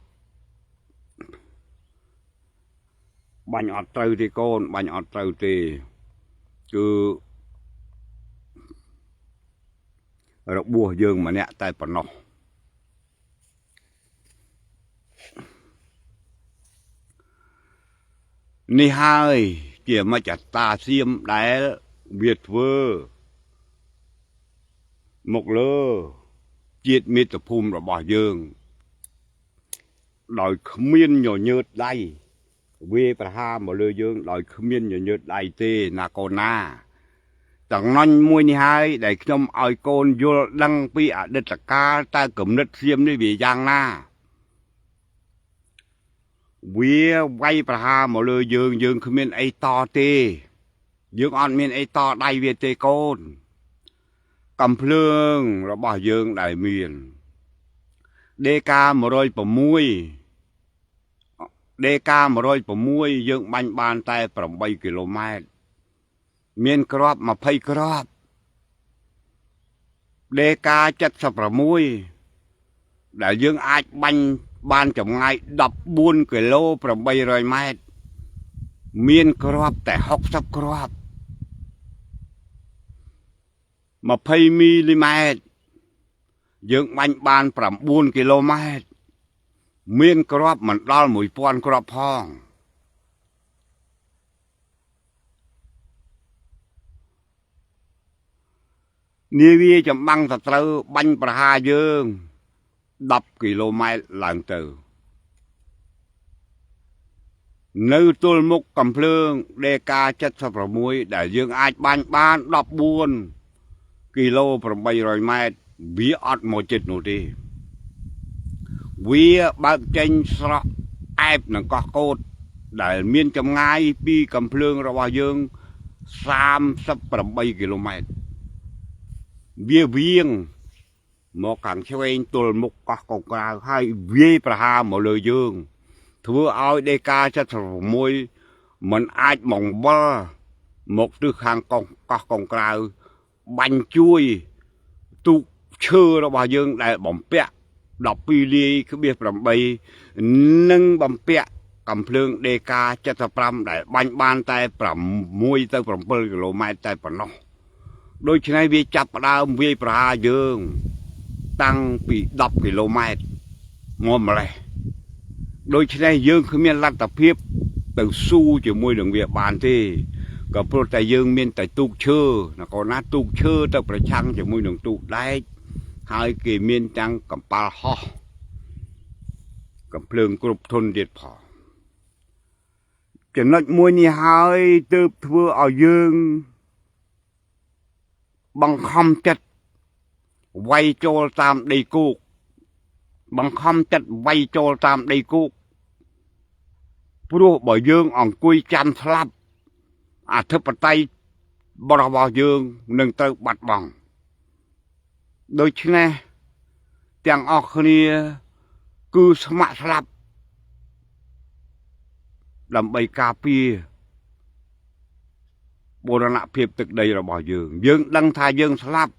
trâu thì con bánh ọt trâu thì cứ rồi bùa dương mà nè tay phần nọ ni hai kia mà chặt ta xiêm đá việt vơ một lơ chiết mi tập phum rồi bỏ dương đòi miên nhỏ nhớt đây về bà ha mà lơ dương đòi miên nhỏ nhớt đây tê na con na chẳng non mui ni hai để trong ai con vô đăng pi ở đất ca ta cầm đất xiêm đi về giang na vì vay bà ha mà lơ dương không miên ai to tê dương on miên ai to đây về tê con cầm phương rồi bỏ dương đại miền đê ca mà rồi bỏ muôi đê ca mà rồi bỏ muôi dương bánh bàn tay khoảng 7 km miền crop mà phây crop đê ca chất sập ra muôi để dương ai bánh ban trong ngày đập buôn km khoảng 700 mét miền crop tại học sắp crop mà phây mm dương bánh ban khoảng 4 km miền crop mình đo mùi pon crop phongนี่วีจะบังสตรูบัญประหาเยือง10 kmหลังเตอในตัวมุกกำเพลิงเดกาจัดสปรมุยแต่ยังอาจบ้าน14 กิโลประมาณ100 เมตรวิอัดหมดจิตหนูดีวิบักเจนสระแอบหนังก็โคตรแต่เมียนจำง่ายปีกำเพลิงระหว่างยัง38 km viêng một càng theo anh tôi một các con cá hai vi bà ha một lời dương thưa ai đây ca cho thằng môi mình ai mong ba một thứ hàng con các con cá bánh chui tu chưa đó bà dương đại bóng pẹ đọc pili cứ biết làm bay nâng bóng pẹ cầm phương đây ca cho thằng pram đại bánh ban tay pram môi tay pram bơ lô mai tay pram nóโดยใช้วิจับดาววิปราเยืองตั้งปี10 กิโลเมตรงอมอะไรโดยใช้เยืองคือมีรัฐเพียบแต่สู้จะมวยหนึ่งเวียบานที่กับโปรแต่เยืองมีแต่ตุกเชื่อนะก่อนนะตุกเชื่อแต่ประชังจะมวยหนึ่งตุกได้hai kỳ miênจังกับปลาห่อกับเพลิงกรุบทนเด็ดพอจะนัดมวยนี่หายตืบทั่วเอาเยืองบังคำจัด វាយចូលតាមដីគោកបង្ខំចិត្តវាយចូលតាមដីគោកព្រោះបើយើងអង្គុយចាំស្លាប់អធិបតេយ្យរបស់យើងនឹងត្រូវបាត់បង់ដូច្នេះទាំងអស់គ្នាគឺស្ម័គ្រស្លាប់ដើម្បីការពារបូរណភាពទឹកដីរបស់យើងដឹងថាយើងស្លាប់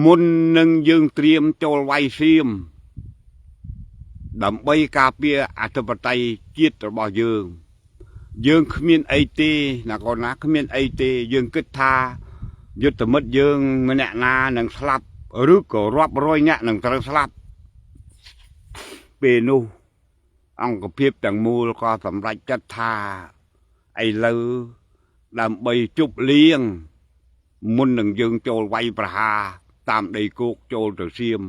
មុននឹងយើងត្រៀមចូលវាយសៀមដើម្បីការពារអធិបតេយ្យជាតិរបស់យើងគ្មានអីទេណាកូនណាគ្មានអីទេយើងគិតថាយុទ្ធមិត្តយើងម្នាក់ណានឹងស្លាប់ឬក៏រាប់រយនាក់នឹងត្រូវស្លាប់ពេលនោះអង្គភាពទាំងមូលក៏សម្រេចចិត្តថាឥឡូវដើម្បីជប់លៀងមុននឹងយើងចូលវាយប្រហារតាមដីគោកចូលទៅសៀម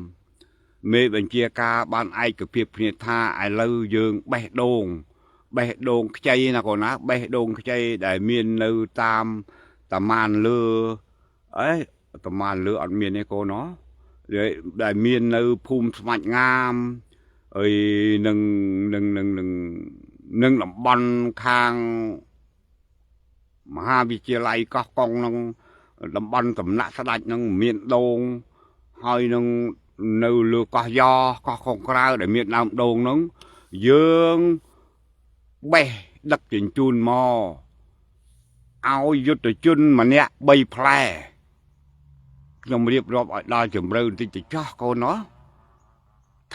មេបញ្ជាការបានឯកភាពគ្នាថាឥឡូវយើងបេះដូងខ្ចីណាកូនណាបេះដូងខ្ចីដែលមាននៅតាមតាម៉ានលើតាម៉ានលើអត់មានទេកូនណាដែលមាននៅភូមិស្មាច់ងាមហើយនឹងតំបន់ខាងមហាវិទ្យាល័យកោះកុងនឹងតំបន់សំណាក់ស្ដេចនឹងមានដូងហើយនឹងនៅលើកោះយ៉កោះកុងក្រៅដែលមានដើមដូងនឹងយើងបេះដឹកជញ្ជូនមកឲ្យយុទ្ធជនម្នាក់3ផ្លែខ្ញុំរៀបរាប់ឲ្យដល់ជម្រៅបន្តិចទៅចោះកូនណា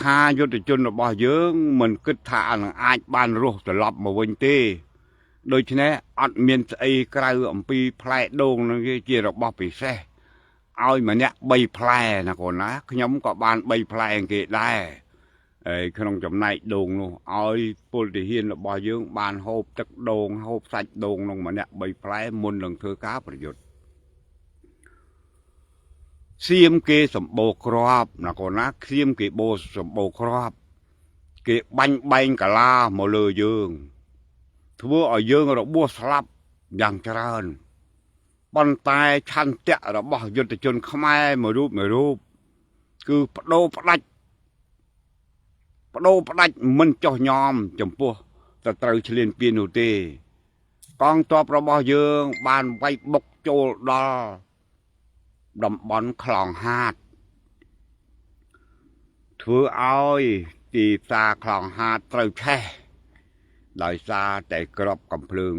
ថាយុទ្ធជនរបស់យើងមិនគិតថានឹងអាចបានរស់ត្រឡប់មកវិញទេដូច្នេះអត់មានស្អីក្រៅអំពីផ្លែដូងនឹងជារបស់ពិសេសឲ្យម្នាក់3ផ្លែណាកូនណាខ្ញុំក៏បាន3ផ្លែគេដែរហើយក្នុងចំណែកដូងនោះឲ្យពលទាហានរបស់យើងបានហូបទឹកដូងហូបសាច់ដូងនោះម្នាក់3ផ្លែមុននឹងធ្វើការប្រយុទ្ធសៀមគេសម្បូរគ្រាប់ណាកូនណាសៀមគេបូរសម្បូរគ្រាប់គេបាញ់បែងកាឡាមកលើយើងធ្វើឲ្យយើងរបួសស្លាប់យ៉ាងច្រើនប៉ុន្តែឆន្ទៈរបស់យុទ្ធជនខ្មែរមួយរូបគឺបដូរផ្ដាច់មិនចោះញោមចំពោះទៅត្រូវឈ្លានពាននោះទេកងទ័ពរបស់យើងបានវាយបុកចូលដល់តំបន់ខ្លងហាតធ្វើឲ្យទីផ្សារខ្លងហាតត្រូវឆេះដោយសារតែក្របកំភ្លើង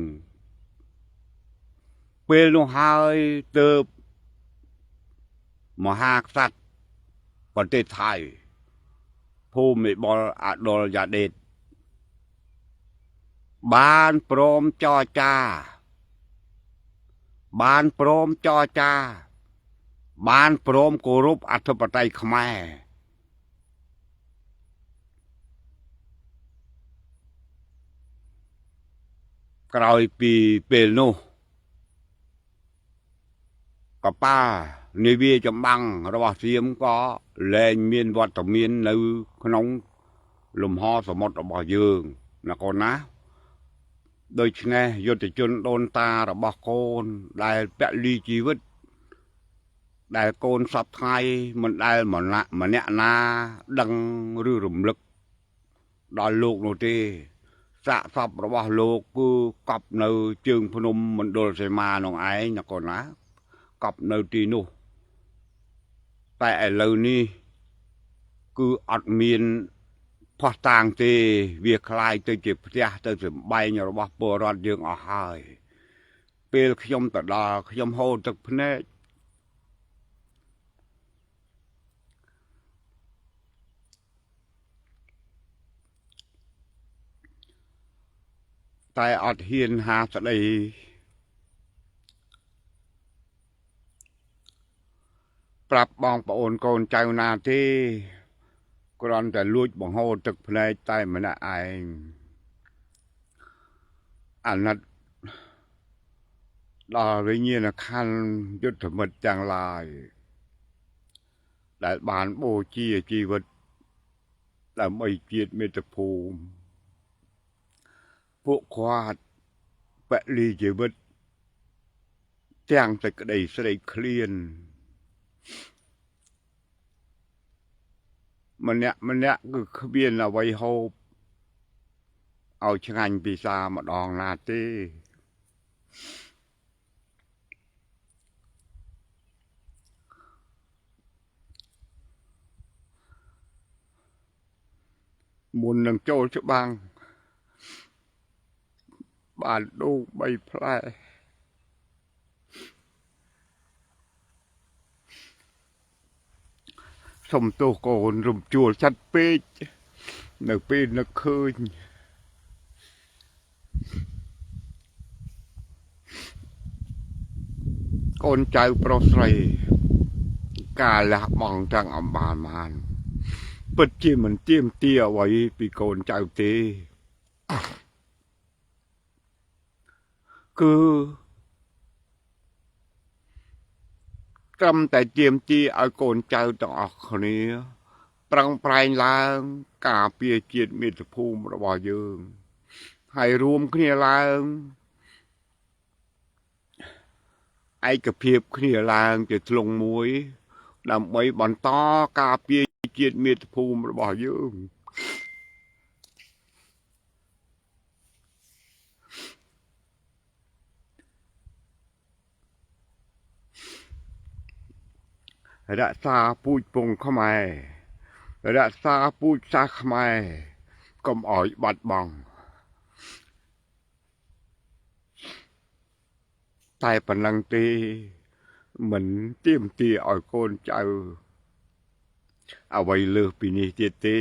ពេលនោះហើយទើបមហាក្សត្រប្រទេសថៃភូមិបុលអដុលយ៉ាដេតបានព្រមចរចាបានព្រមគោរពអធិបតេយ្យខ្មែរក្រោយពីពេលនោះកប៉ាល់នាវាចម្បាំងរបស់សៀមក៏លែងមានវត្តមាននៅក្នុងលំហសមុទ្ររបស់យើងណាកូនណាដូច្នេះយុទ្ធជនដូនតារបស់កូនដែលពលីជីវិតដែលកូនសពថ្ងៃមិនដែលម្នាក់ណាដឹងឬរំលឹកដល់លោកនោះទេសាកសពរបស់លោកគឺកប់នៅជើងភ្នំមណ្ឌលសីមានោះឯងណាកូនណាកប់នៅទីនោះតែឥឡូវនេះគឺអត់មានផោះតាងទេវាคล้ายទៅជាផ្ទះទៅសម្បែងរបស់ពលរដ្ឋយើងអស់ហើយពេលខ្ញុំទៅដល់ខ្ញុំហូរទឹកភ្នែកតែអត់ហ៊ានហាស្ដីប្រាប់បងប្អូនកូនចៅណាទេគ្រាន់តែលួចបង្ហូរទឹកភ្នែកតែម្នាក់ឯងអាណិតដល់វិញ្ញាណក្ខន្ធយុទ្ធមិត្តទាំងឡាយដែលបានបូជាជីវិតដើម្បីជាតិមាតុភូមិពួកគាត់ពលីជីវិតទាំងសេចក្តីស្រេកឃ្លាន ម្នាក់គឺគ្មានអ្វីហូបឲ្យឆ្ងាញ់ពិសាម្ដងណាទេមុននឹងចូលច្បាំងបានដូង3ផ្លែសុំទោសកូនរំជួលចាត់ពេកនៅពេលនឹកឃើញកូនចៅប្រុសស្រីការលះបង់ទាំងអំបានពិតជាមិនទាមទារអ្វីពីកូនចៅទេគឺត្រឹមតែទាមទារឲ្យកូនចៅទាំងអស់គ្នាប្រឹងប្រែងឡើងការពារជាតិមាតុភូមិរបស់យើងហើយរួមគ្នាឡើងឯកភាពគ្នាឡើងជាធ្លុងមួយដើម្បីបន្តការពារជាតិមាតុភូមិរបស់យើងរក្សាពូជពងខ្មែររក្សាពូជសាសន៍ខ្មែរកុំឲ្យបាត់បង់តែប៉ុណ្ណឹងទេមិនទាមទារឲ្យកូនចៅអ្វីលើសពីនេះទៀតទេ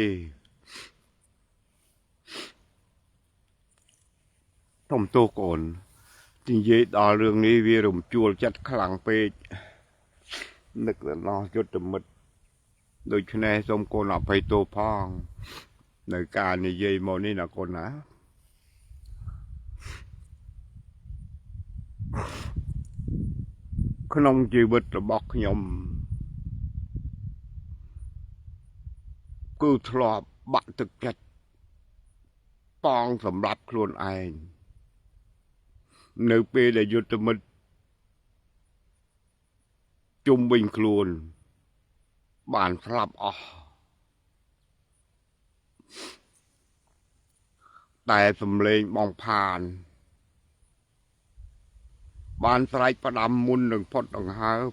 សុំទោសកូននិយាយដល់រឿងនេះវារំជួលចិត្តខ្លាំងពេកនឹកដល់យុទ្ធមិត្តដូច្នេះសូមកូនអភ័យទោសផងនៅការនិយាយមកនេះណាកូនណាក្នុងជីវិតរបស់ខ្ញុំគឺធ្លាប់បាក់ទឹកចិត្តប៉ងសម្រាប់ខ្លួនឯងនៅពេលដែលយុទ្ធមិត្តជុំវិញខ្លួនបានស្លាប់អស់តែសំឡេងបងផានបានស្រែកផ្ដាំមុននឹងផុតដង្ហើម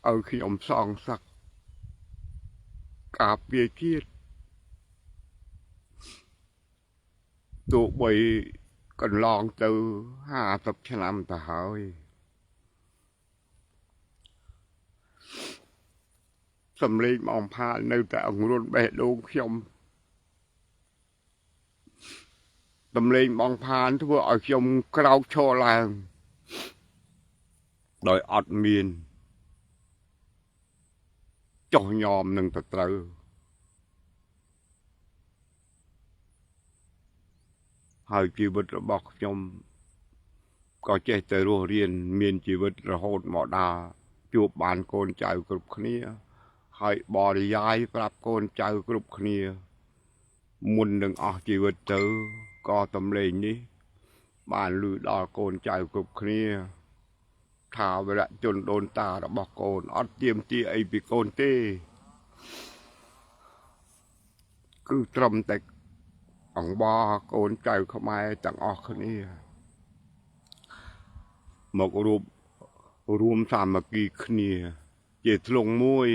ឲ្យខ្ញុំសងសឹកការពារជាតិទោះបីកន្លងទៅ50ឆ្នាំទៅហើយសំឡេងបងផាលនៅតែអង្រួនបេះដូងខ្ញុំសំឡេងបងផានធ្វើឲ្យខ្ញុំក្រោកឈរឡើងដោយអត់មានចុះញោមនឹងទៅត្រូវហើយជីវិតរបស់ខ្ញុំក៏ចេះតែរស់រានមានជីវិតរហូតមកដល់ជួបបានកូនចៅគ្រប់គ្នាហើយបរិយាយប្រាប់កូនចៅគ្រប់គ្នាមុននឹងអស់ជីវិតទៅក៏តំលេងនេះបានឮដល់កូនចៅគ្រប់គ្នាថាវរៈជនដូនតារបស់កូនអត់ទាមទារអីពីកូនទេគឺត្រឹមតែអង្វរកូនចៅខ្មែរទាំងអស់គ្នាមករួមសាមគ្គីគ្នាជាធ្លុងមួយ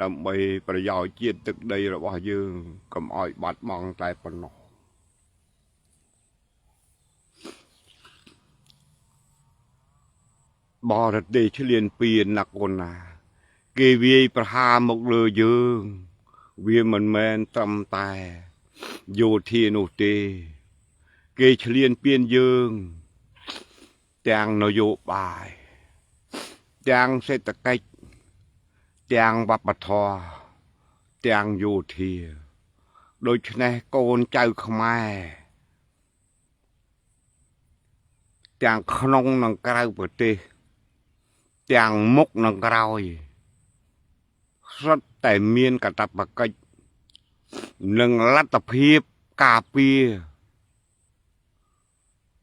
ដើម្បីប្រយោជន៍ជាតិទឹកដីរបស់យើងកុំឲ្យបាត់បង់តែប៉ុណ្ណោះបរទេសឈ្លានពានណាកូនណាគេវាយប្រហារមកលើយើងវាមិនមែនត្រឹមតែយោធានោះទេគេឈ្លានពានយើងទាំងនយោបាយទាំងសេដ្ឋកិច្ចទាំងវប្បធម៌ទាំងយោធាដូច្នេះកូនចៅខ្មែរទាំងក្នុងនិងក្រៅប្រទេសទាំងមុខនិងក្រោយសុទ្ធតែមានកាតព្វកិច្ចនិងលទ្ធភាពការពារ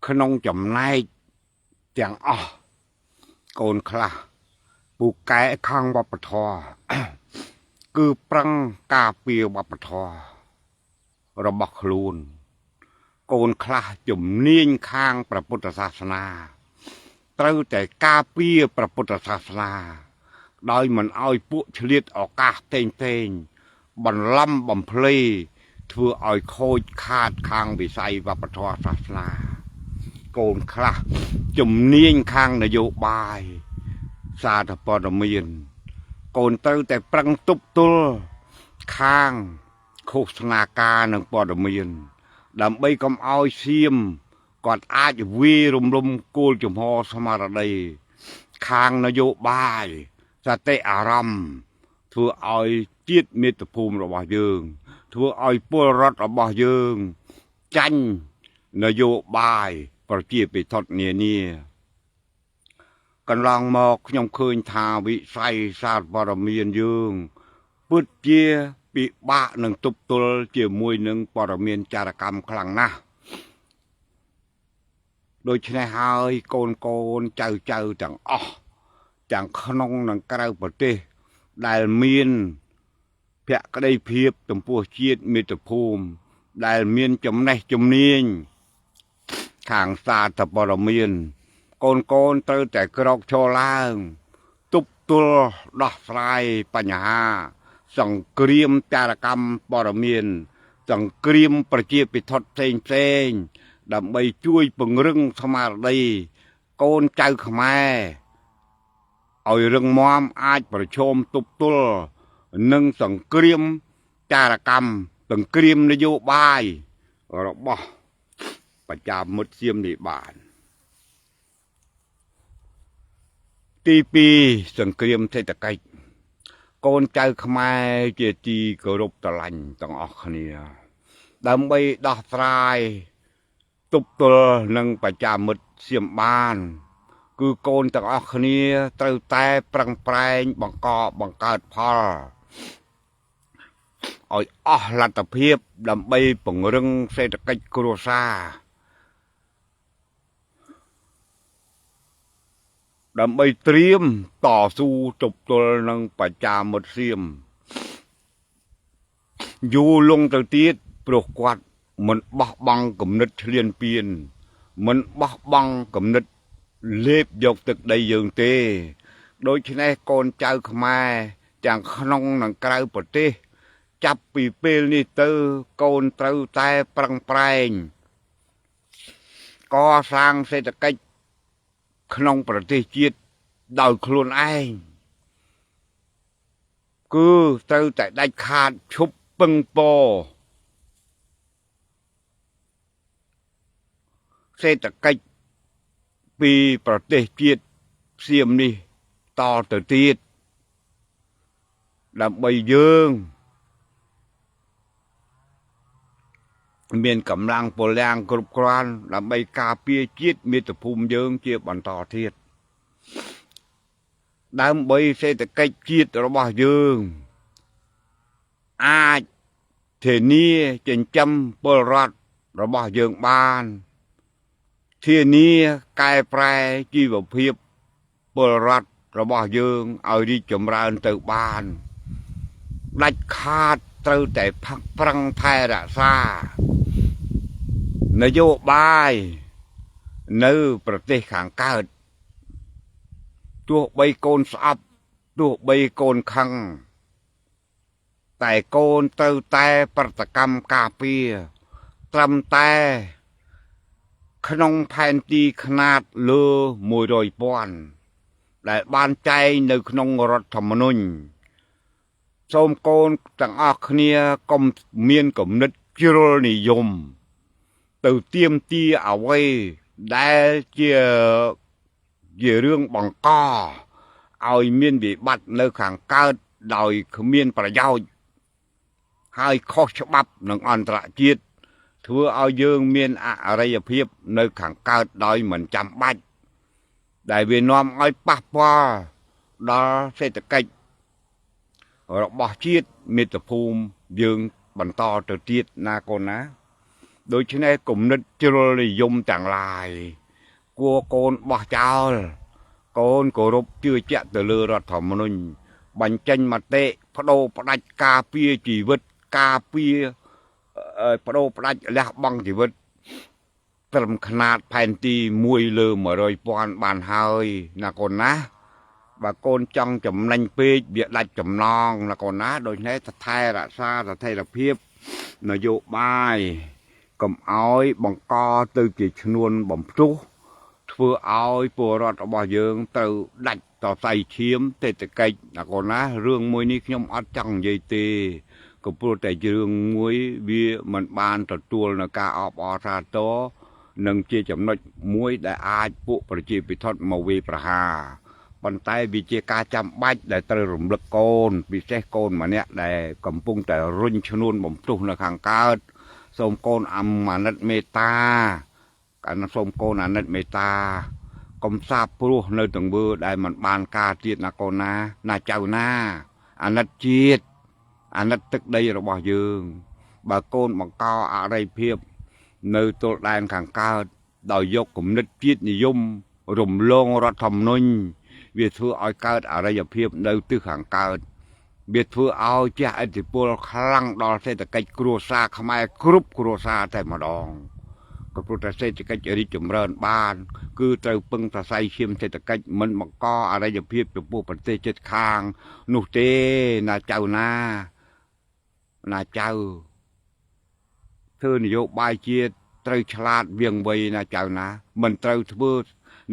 ក្នុងចំណែកទាំងអស់កូនខ្លះ ពូកែខាងវប្បធម៌ គឺប្រឹងការពារវប្បធម៌របស់ខ្លួនកូនខ្លះជំនាញខាងព្រះពុទ្ធសាសនាត្រូវតែការពារព្រះពុទ្ធសាសនាដោយមិនអោយពួកឆ្លៀតឱកាសផ្សេងបន្លំបំភ្លៃធ្វើឲ្យខូចខាតខាងវិស័យវប្បធម៌សាសនាកូនខ្លះជំនាញខាងនយោបាយសារព័ត៌មានកូនត្រូវតែប្រឹងទប់ទល់ខាងឃោសនាការនិងព័ត៌មានដើម្បីកុំឲ្យសៀមគាត់អាចវាយរំលំគោលជំហរស្មារតីខាងនយោបាយសតិអារម្មណ៍ធ្វើឲ្យជាតិមាតុភូមិរបស់យើងធ្វើឲ្យពលរដ្ឋរបស់យើងចាញ់នយោបាយប្រជាពិធនានាកន្លងមកខ្ញុំឃើញថាវិស័យសារព័ត៌មានយើងពិតជាពិបាកនឹងទប់ទល់ជាមួយនឹងព័ត៌មានចារកម្មខ្លាំងណាស់ដូច្នេះហើយកូនចៅទាំងអស់ទាំងក្នុងនិងក្រៅប្រទេសដែលមានភក្តីភាពចំពោះជាតិមាតុភូមិដែលមានចំណេះជំនាញខាងសារព័ត៌មានកូនត្រូវតែក្រោកឈរឡើងទប់ទល់ដោះស្រាយបញ្ហាសង្គ្រាមចារកម្មព័ត៌មានសង្គ្រាមប្រជាពិធផ្សេងដើម្បីជួយពង្រឹងស្មារតីកូនចៅខ្មែរឲ្យរឹងមាំអាចប្រឈមទប់ទល់នឹងសង្គ្រាមចារកម្មសង្គ្រាមនយោបាយរបស់ប្រជាមិត្តសៀមនេះបានទី2សង្គ្រាមសេដ្ឋកិច្ចកូនចៅខ្មែរជាទីគោរពស្រឡាញ់ទាំងអស់គ្នាដើម្បីដោះស្រាយទប់ទល់នឹងប្រជាមិត្តសៀមបានគឺកូនទាំងអស់គ្នាត្រូវតែប្រឹងប្រែងបង្កើតផលឲ្យអស់លទ្ធភាពដើម្បីពង្រឹងសេដ្ឋកិច្ចគ្រួសារដើម្បីត្រៀមតស៊ូទប់ទល់នឹងប្រជាមិត្តសៀមយូរលង់ទៅទៀតព្រោះគាត់មិនបោះបង់គំនិតឈ្លានពានមិនបោះបង់គំនិតលេបយកទឹកដីយើងទេដូច្នេះកូនចៅខ្មែរទាំងក្នុងនិងក្រៅប្រទេសចាប់ពីពេលនេះទៅកូនត្រូវតែប្រឹងប្រែងកសាងសេដ្ឋកិច្ចក្នុងប្រទេសជាតិដោយខ្លួនឯងគឺត្រូវតែដាច់ខាតឈប់ពឹងពោសេដ្ឋកិច្ចពីប្រទេសជាតិសៀមនេះតទៅទៀតដើម្បីយើងមានកម្លាំងពលំគ្រប់គ្រាន់ដើម្បីការពារជាតិមាតុភូមិយើងជាបន្តទៀតដើម្បីសេដ្ឋកិច្ចជាតិរបស់យើងអាចធានាចិញ្ចឹមពលរដ្ឋរបស់យើងបានធានាកែប្រែជីវភាពពលរដ្ឋរបស់យើងឲ្យរីកចម្រើនទៅបានដាច់ខាតត្រូវតែផឹកប្រឹងថែរក្សានយោបាយនៅប្រទេសខាងកើតទោះបីកូនស្អប់ទោះបីកូនខឹងតែកូនត្រូវតែប្រតិកម្មការពារត្រឹមតែក្នុងផែនទីຂະຫນាតលើ100,000ដែលបានចែងនៅក្នុងរដ្ឋធម្មនុញ្ញសូមកូនទាំងអស់គ្នាកុំមានគំនិតជ្រុលនិយមទៅទាមទារអ្វីដែលជារឿងបង្កឲ្យមានវិបត្តិនៅខាងកើតដោយគ្មានប្រយោជន៍ហើយខុសច្បាប់នឹងអន្តរជាតិធ្វើឲ្យយើងមានអរិយភាពនៅខាងកើតដោយមិនចាំបាច់ដែលវានាំឲ្យប៉ះពាល់ដល់សេដ្ឋកិច្ចរបស់ជាតិមាតុភូមិយើងបន្តទៅទៀតណាកូនណាដូច្នេះគំនិតជ្រុលនិយមទាំងឡាយគួរកូនបោះចោល កូនគោរពជឿជាក់ទៅលើរដ្ឋធម្មនុញ្ញបញ្ចេញមតិបដូរផ្ដាច់ការពារជីវិតការពារបដូរផ្ដាច់លះបង់ជីវិតត្រឹមຂະຫນາດផែនទី1 លើ 100,000 បានហើយណាកូនណាបើកូនចង់ចំណេញពេកវាដាច់ចំណងណាកូនណាដូច្នេះថែរក្សាស្ថិរភាពនយោបាយកុំឲ្យបង្កទៅជាឈ្នួនបំផ្ទុះធ្វើឲ្យពលរដ្ឋរបស់យើងត្រូវដាច់តសៃឈាមសេដ្ឋកិច្ចណាកូនណារឿងមួយនេះខ្ញុំអត់ចង់និយាយទេក៏ព្រោះតែរឿងមួយវាមិនបានទទួលនៅការអបអរសាទរនិងជាចំណុចមួយដែលអាចពួកប្រជាពិធមកវាយប្រហារប៉ុន្តែវាជាការចាំបាច់ដែលត្រូវរំលឹកកូនពិសេសកូនម្នាក់ដែលកំពុងតែរុញឈ្នួនបំផ្ទុះនៅខាងកើតសូមកូនអាណិតមេត្តាកាលណាសូមកូនអាណិតមេត្តាកុំសាបព្រោះនៅទង្វើដែលមិនបានការទៀតណាកូនណាចៅណាអាណិតជាតិអាណិតទឹកដីរបស់យើងបើកូនបង្កអរិយភាពនៅទល់ដែនខាងកើតដោយយកគំនិតជាតិនិយមរំលងរដ្ឋធម្មនុញ្ញវាធ្វើឲ្យកើតអរិយភាពនៅទិសខាងកើតវាធ្វើឲ្យជះឥទ្ធិពលខ្លាំងដល់សេដ្ឋកិច្ចគ្រួសារខ្មែរគ្រប់គ្រួសារតែម្ដងក៏ព្រោះតែសេដ្ឋកិច្ចរីកចម្រើនបានគឺត្រូវពឹងសរសៃឈាមសេដ្ឋកិច្ចមិនបង្កអរិយភាពចំពោះប្រទេសជិតខាងនោះទេណាចៅណាចៅធ្វើនយោបាយជាតិត្រូវឆ្លាតវាងវៃណាចៅណាមិនត្រូវធ្វើ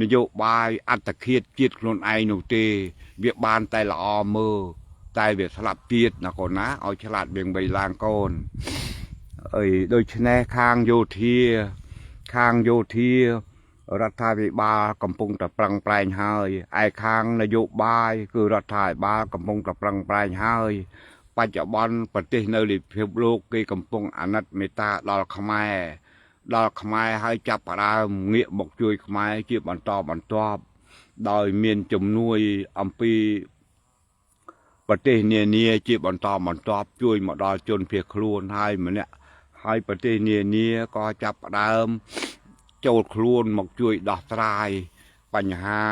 នយោបាយអត្តឃាតជាតិខ្លួនឯងនោះទេវាបានតែល្អមើលតែវាស្លាប់ទៀតណាកូនណាឲ្យឆ្លាតវាងវៃឡើងកូនអីដូច្នេះខាងយោធារដ្ឋាភិបាលកំពុងតែប្រឹងប្រែងហើយឯខាងនយោបាយគឺរដ្ឋាភិបាលកំពុងតែប្រឹងប្រែងហើយបច្ចុប្បន្នប្រទេសនៅលើពិភពលោកគេកំពុងអាណិតមេត្តាដល់ខ្មែរហើយចាប់ផ្ដើមងាកមកជួយខ្មែរជាបន្តបន្ទាប់ដោយមានជំនួយអំពីប្រទេសនានាជាបន្តបន្ទាប់ជួយមកដល់ជនភៀសខ្លួនហើយប្រទេសនានាក៏ចាប់ផ្ដើមចូលខ្លួនមកជួយដោះស្រាយបញ្ហា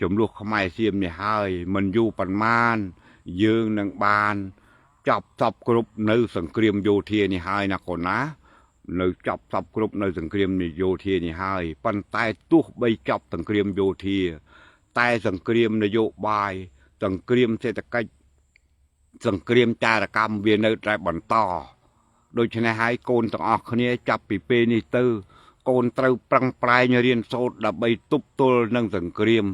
ចំនួនខ្មែរសៀមនេះហើយមិនយូរប៉ុន្មានយើងនឹងបានចប់សពគ្រប់នៅសង្គ្រាមយោធានេះហើយណាកូនណានៅចប់សពគ្រប់នៅសង្គ្រាមយោធានេះហើយប៉ុន្តែទោះបីចប់សង្គ្រាមយោធាតែសង្គ្រាមនយោបាយសង្គ្រាមសេដ្ឋកិច្ចសង្គ្រាមចារកម្មវានៅតែបន្តដូច្នេះហើយកូនទាំងអស់គ្នាចាប់ពីពេលនេះទៅកូនត្រូវប្រឹងប្រែងរៀនសូត្រដើម្បីទប់ទល់នឹងសង្គ្រាម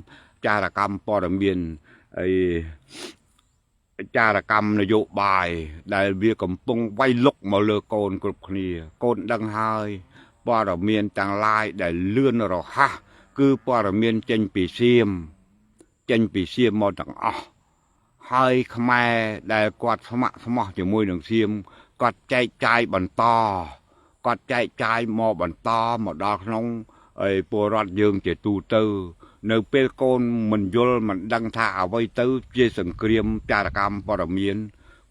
ចារកម្មព័ត៌មានចារកម្មនយោបាយដែលវាកំពុងវាយលុកមកលើកូនគ្រប់គ្នាកូនដឹងហើយព័ត៌មានទាំងឡាយដែលលឿនរហ័សគឺព័ត៌មានចេញពីសៀមមកទាំងអស់ហើយខ្មែរដែលគាត់ស្ម័គ្រស្មោះជាមួយនឹងសៀមគាត់ចែកចាយបន្តមកដល់ក្នុងពលរដ្ឋយើងជាទូទៅនៅពេលកូនមិនយល់មិនដឹងថាអ្វីទៅជាសង្គ្រាមចារកម្មព័ត៌មាន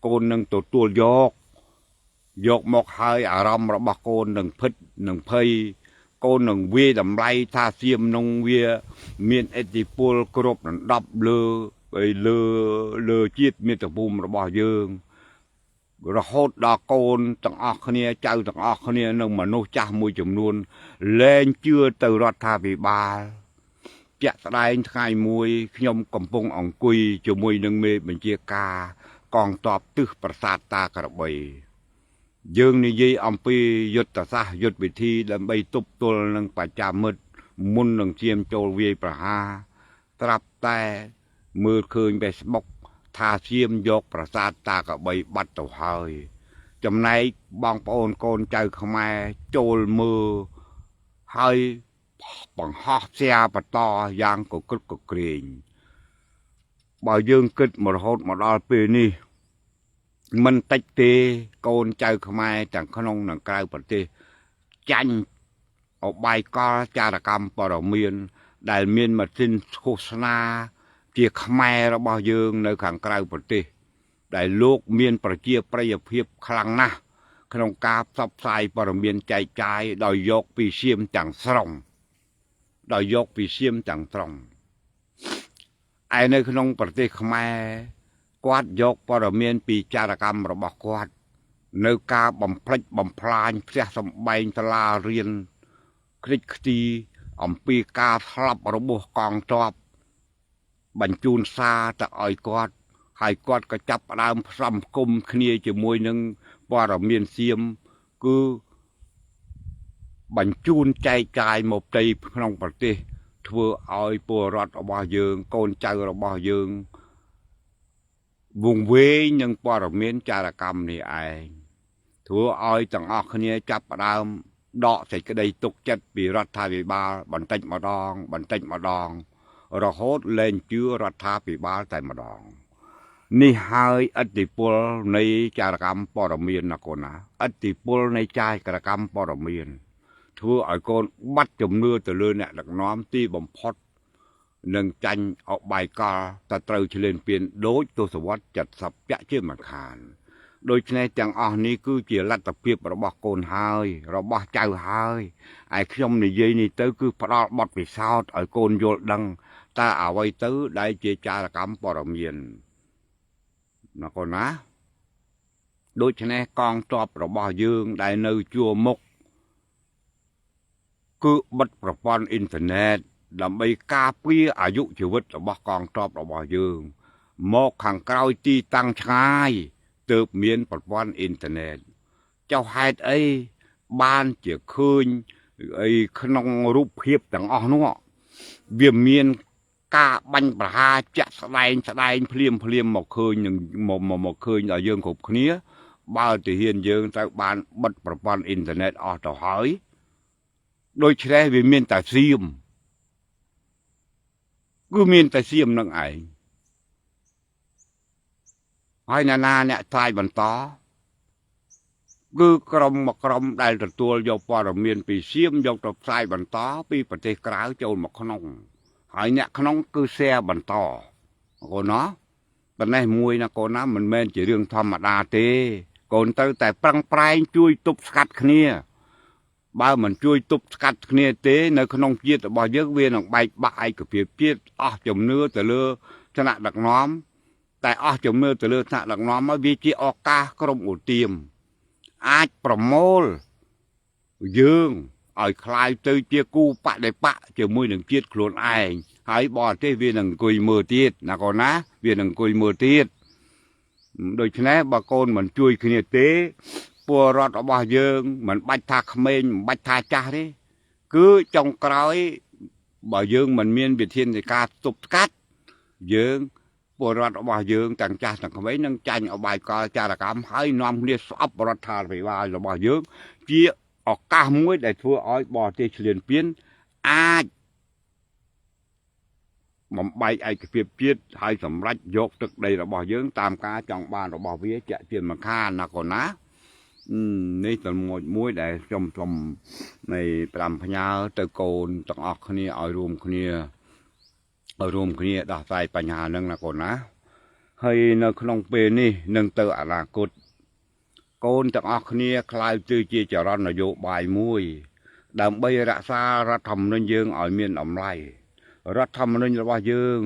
កូននឹងទទួលយកមកហើយអារម្មណ៍របស់កូននឹងភិតនឹងភ័យកូននឹងវាយតម្លៃថាសៀមនឹងវាមានឥទ្ធិពលគ្រប់ដណ្ដប់លើជាតិមាតុភូមិរបស់យើងរហូតដល់កូនទាំងអស់គ្នាចៅទាំងអស់គ្នានឹងមនុស្សចាស់មួយចំនួនលែងជឿទៅរដ្ឋាភិបាលជាក់ស្ដែងថ្ងៃមួយខ្ញុំកំពុងអង្គុយជាមួយនឹងមេបញ្ជាការកងទ័ពទិសប្រាសាទតាក្របីយើងនិយាយអំពីយុទ្ធសាស្ត្រយុទ្ធវិធីដើម្បីទប់ទល់នឹងប្រជាមិត្តមុននឹងឈានចូលវាយប្រហារត្រាប់តែមើលឃើញ Facebook ថាឈាមយកប្រាសាទតាក្របីបាត់ទៅហើយចំណែកបងប្អូនកូនចៅខ្មែរចូលមើលហើយបង្ហោះផ្សាយបន្តយ៉ាងកក្រឹកកក្រែងបើយើងគិតមករហូតមកដល់ពេលនេះមិនតិចទេកូនចៅខ្មែរទាំងក្នុងនិងក្រៅប្រទេសចាញ់អបាយកលចារកម្មព័ត៌មានដែលមានម៉ាស៊ីនឃោសនាជាខ្មែររបស់យើងនៅខាងក្រៅប្រទេសដែលលោកមានប្រជាប្រិយភាពខ្លាំងណាស់ក្នុងការផ្សព្វផ្សាយព័ត៌មានចែកចាយដោយយកពីសៀមទាំងស្រុង ដោយយកពីសៀមទាំងត្រង់ឯនៅក្នុងប្រទេសខ្មែរគាត់យកព័ត៌មានពីចារកម្មរបស់គាត់នៅការបំផ្លិចបំផ្លាញផ្ទះសម្បែងសាលារៀនខ្ទេចខ្ទីអំពីការស្លាប់របស់កងទ័ពបញ្ជូនសារទៅឲ្យគាត់ហើយគាត់ក៏ចាប់ផ្ដើមផ្សំគុំគ្នាជាមួយនឹងព័ត៌មានសៀមគឺបញ្ជូនចែកចាយមកផ្ទៃក្នុងប្រទេសធ្វើឲ្យពលរដ្ឋរបស់យើងកូនចៅរបស់យើងវង្វេងនឹងព័ត៌មានចារកម្មនេះឯងធ្វើឲ្យទាំងអស់គ្នាចាប់ផ្ដើមដកសេចក្តីទុកចិត្តពីរដ្ឋាភិបាលបន្តិចម្ដងរហូតលែងជឿរដ្ឋាភិបាលតែម្ដងនេះហើយឥទ្ធិពលនៃចារកម្មព័ត៌មានណាកូនណាឥទ្ធិពលនៃចារកម្មព័ត៌មានធ្វើឲ្យកូនបាត់ជំនឿទៅលើអ្នកដឹកនាំទីបំផុតនឹងចាញ់អបាយកលតែត្រូវឆ្លៀនពៀនដូចទសវត្ស70ពាក់ជាមិនខានដូច្នេះទាំងអស់នេះគឺជាលទ្ធភាពរបស់កូនហើយរបស់ចៅហើយឯខ្ញុំនិយាយនេះទៅគឺផ្ដល់បទពិសោធន៍ឲ្យកូនយល់ដឹងតើអ្វីទៅដែលជាចារកម្មព័ត៌មានណាកូនណាដូច្នេះកងទ័ពរបស់យើងដែលនៅជួរមុខគឺបិទប្រព័ន្ធអ៊ីនធឺណិតដើម្បីការពារអាយុជីវិតរបស់កងទ័ពរបស់យើងមកខាងក្រោយទីតាំងឆ្ងាយទើបមានប្រព័ន្ធអ៊ីនធឺណិតចុះហេតុអីបានជាឃើញអីក្នុងរូបភាពទាំងអស់នោះវាមានការបាញ់ប្រហារចាក់ស្ដែងភ្លាមមកឃើញនឹងមកឃើញដល់យើងគ្រប់គ្នាបើទាហានយើងទៅបានបិទប្រព័ន្ធអ៊ីនធឺណិតអស់ទៅហើយដូច្នេះវាមានតែសៀមគឺមានតែសៀមនឹងឯងហើយណាអ្នកថ្លៃបន្តគឺក្រុមដែលទទួលយកព័ត៌មានពីសៀមយកទៅផ្សាយបន្តពីប្រទេសក្រៅចូលមកក្នុងហើយអ្នកក្នុងគឺแชร์បន្តកូនណាប៉ុន្តែមួយណាកូនណាមិនមែនជារឿងធម្មតាទេកូនទៅតែប្រឹងប្រែងជួយទប់ស្កាត់គ្នាបើមិនជួយទប់ស្កាត់គ្នាទេនៅក្នុងជាតិរបស់យើងវានឹងបែកបាក់ឯកភាពជាតិអស់ជំនឿទៅលើថ្នាក់ដឹកនាំតែអស់ជំនឿទៅលើថ្នាក់ដឹកនាំមកវាជាឱកាសក្រុមឧទាមអាចប្រមូលយើងឲ្យคลายទៅជាគូបដិបកជាមួយនឹងជាតិខ្លួនឯងហើយបរទេសវានឹងអង្គុយមើលទៀតណាកូនណាវានឹងអង្គុយមើលទៀតដូច្នេះបើកូនមិនជួយគ្នាទេពលរដ្ឋរបស់យើងមិនបាច់ថាក្មេងមិនបាច់ថាចាស់ទេគឺចុងក្រោយបើយើងមិនមានវិធានការទប់ស្កាត់យើងពលរដ្ឋរបស់យើងទាំងចាស់ទាំងក្មេងនឹងចាញ់អបាយកលចារកម្មហើយនាំគ្នាស្អប់រដ្ឋាភិបាលរបស់យើងជាឱកាសមួយដែលធ្វើឲ្យបរទេសឈ្លានពានអាចបំបែកឯកភាពជាតិហើយសម្រេចយកទឹកដីរបស់យើងតាមការចង់បានរបស់វាជាក់ជាមិនខានណាកូនណានេះទៅមួយដែលខ្ញុំនៃ5ផ្ញើទៅកូនទាំងអស់គ្នាឲ្យរួមគ្នាដោះស្រាយបញ្ហាហ្នឹងណាកូនណាហើយនៅក្នុងពេលនេះនឹងទៅអនាគតកូនទាំងអស់គ្នាคล้ายទៅជាចរន្តនយោបាយមួយដើម្បីរក្សារដ្ឋធម្មនុញ្ញយើងឲ្យមានតម្លៃរដ្ឋធម្មនុញ្ញរបស់យើង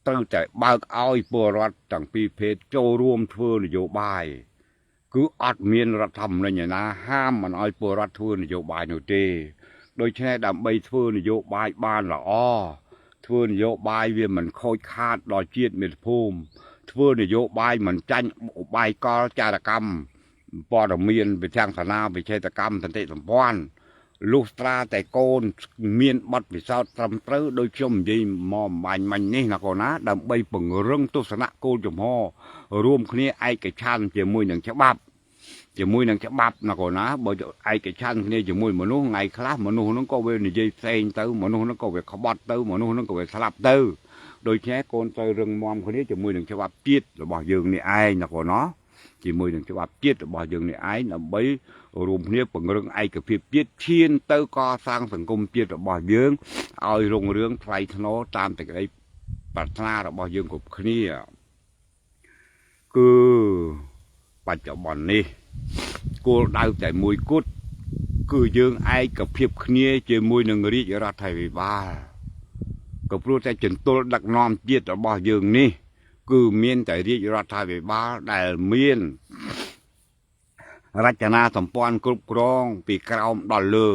ត្រូវតែបើកឲ្យពលរដ្ឋទាំងពីរភេទចូលរួមធ្វើនយោបាយគឺអត់មានរដ្ឋធម្មនុញ្ញណាហាមមិនឲ្យពលរដ្ឋធ្វើនយោបាយនោះទេដូច្នេះដើម្បីធ្វើនយោបាយបានល្អធ្វើនយោបាយវាមិនខូចខាតដល់ជាតិមាតុភូមិធ្វើនយោបាយមិនចាញ់ឧបាយកលចារកម្មព័ត៌មានវិធានសាសនាវិឆេទកម្មសន្តិសម្ព័ន្ធលុះត្រាតែកូនមានបទពិសោធន៍ត្រឹមត្រូវដោយខ្ញុំនិយាយមកបាញ់មិញនេះណាកូនណាដើម្បីពង្រឹងទស្សនៈគោលចំហរួមគ្នាឯកច្ឆន្ទជាមួយនឹងច្បាប់ណាកូនណាបើឯកច្ឆន្ទគ្នាជាមួយមនុស្សថ្ងៃខ្លះមនុស្សហ្នឹងក៏វានិយាយផ្សេងទៅមនុស្សហ្នឹងក៏វាក្បត់ទៅមនុស្សហ្នឹងក៏វាស្លាប់ទៅដូច្នេះកូនត្រូវរឹងមាំគ្នាជាមួយនឹងច្បាប់ជាតិរបស់យើងនេះឯងណាកូនណាជាមួយនឹងច្បាប់ជាតិរបស់យើងនេះឯងដើម្បីរួមគ្នាពង្រឹងឯកភាពជាតិឈានទៅកសាងសង្គមជាតិរបស់យើងឲ្យរុងរឿងថ្លៃថ្នូរតាមសេចក្តីប្រាថ្នារបស់យើងគ្រប់គ្នាគឺបច្ចុប្បន្ននេះគោលដៅតែមួយគត់ គឺយើងឯកភាពគ្នាជាមួយនឹងរាជរដ្ឋាភិបាលក៏ព្រោះតែចន្ទុលដឹកនាំជាតិរបស់យើងនេះគឺមានតែរាជរដ្ឋាភិបាលដែលមានរចនាសម្ព័ន្ធគ្រប់គ្រងពីក្រោមដល់លើ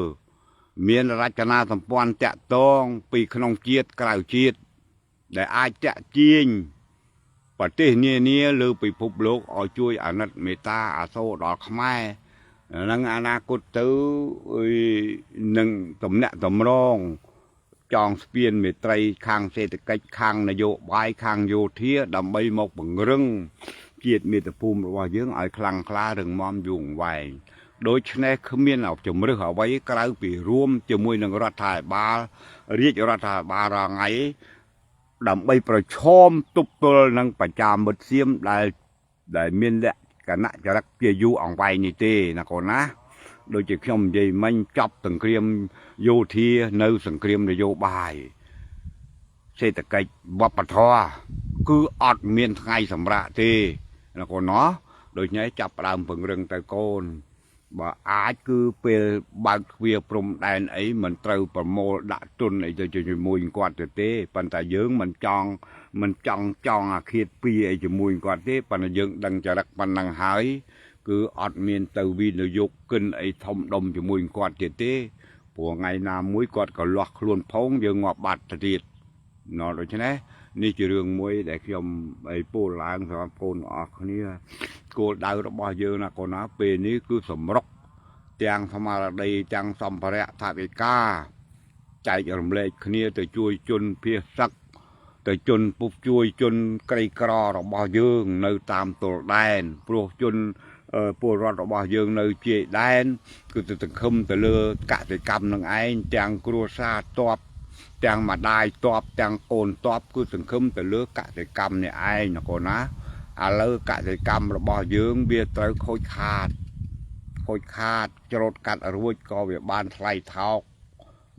មានរចនាសម្ព័ន្ធតាក់ទងពីក្នុងជាតិក្រៅជាតិដែលអាចតាក់ទាញប្រទេសនានាលើពិភពលោកឲ្យជួយអាណិតមេត្តាអាសូរដល់ខ្មែរនឹងអនាគតទៅនឹងតំណាក់តម្រងចងស្ពានមេត្រីខាងសេដ្ឋកិច្ចខាងនយោបាយខាងយោធាដើម្បីមកពង្រឹងជាតិមាតុភូមិរបស់យើងឲ្យខ្លាំងក្លារឹងមាំយូរអង្វែងដូច្នេះគ្មានជំរឹះអ្វីក្រៅពីរួមជាមួយនឹងរដ្ឋាភិបាលរាជរដ្ឋាភិបាលរងៃដើម្បីប្រឈមទប់ទល់នឹងប្រជាមិត្តសៀមដែលមានលក្ខណៈចរិតជាយូរអង្វែងនេះទេណាកូនណាដូចជាខ្ញុំនិយាយមិញចប់សង្គ្រាមយោធានៅសង្គ្រាមនយោបាយសេដ្ឋកិច្ចវប្បធម៌គឺអត់មានថ្ងៃសម្រាប់ទេណាកូនណាដូច្នេះចាប់ផ្ដើមពង្រឹងទៅកូនបើអាចគឺពេលបើកទ្វារព្រំដែនអីមិនត្រូវប្រមូលដាក់ទុនអីទៅជាមួយគាត់ទៅទេប៉ុន្តែយើងមិនចង់អាឃាតពីអីជាមួយគាត់ទេប៉ុន្តែយើងដឹងចរិតប៉ុណ្ណឹងហើយគឺអត់មានទៅវិនិយោគិនអីធំដុំជាមួយគាត់ទៀតទេព្រោះថ្ងៃណាមួយគាត់ក៏លាស់ខ្លួនផងយើងងាប់បាត់ទៅទៀតដូច្នេះនេះជារឿងមួយដែលខ្ញុំពោលឡើងសម្រាប់កូនអរគ្នាគោលដៅរបស់យើងណាកូនណាពេលនេះគឺសម្រុកទាំងស្មារតីទាំងសម្ភារៈថាវិការចែករំលែកគ្នាទៅជួយជនភៀសសឹកទៅជនពុះជួយជនក្រីក្ររបស់យើងនៅតាមទល់ដែនព្រោះជនពលរដ្ឋរបស់យើងនៅជាយដែនគឺទៅសង្ឃឹមទៅលើកសិកម្មនឹងឯងទាំងគ្រួសារតបទាំងម្ដាយតបទាំងកូនតបគឺសង្ឃឹមទៅលើកសិកម្មនេះឯងណាកូនណាឥឡូវកសិកម្មរបស់យើងវាត្រូវខូចខាតច្រូតកាត់រួចក៏វាបានថ្លៃថោក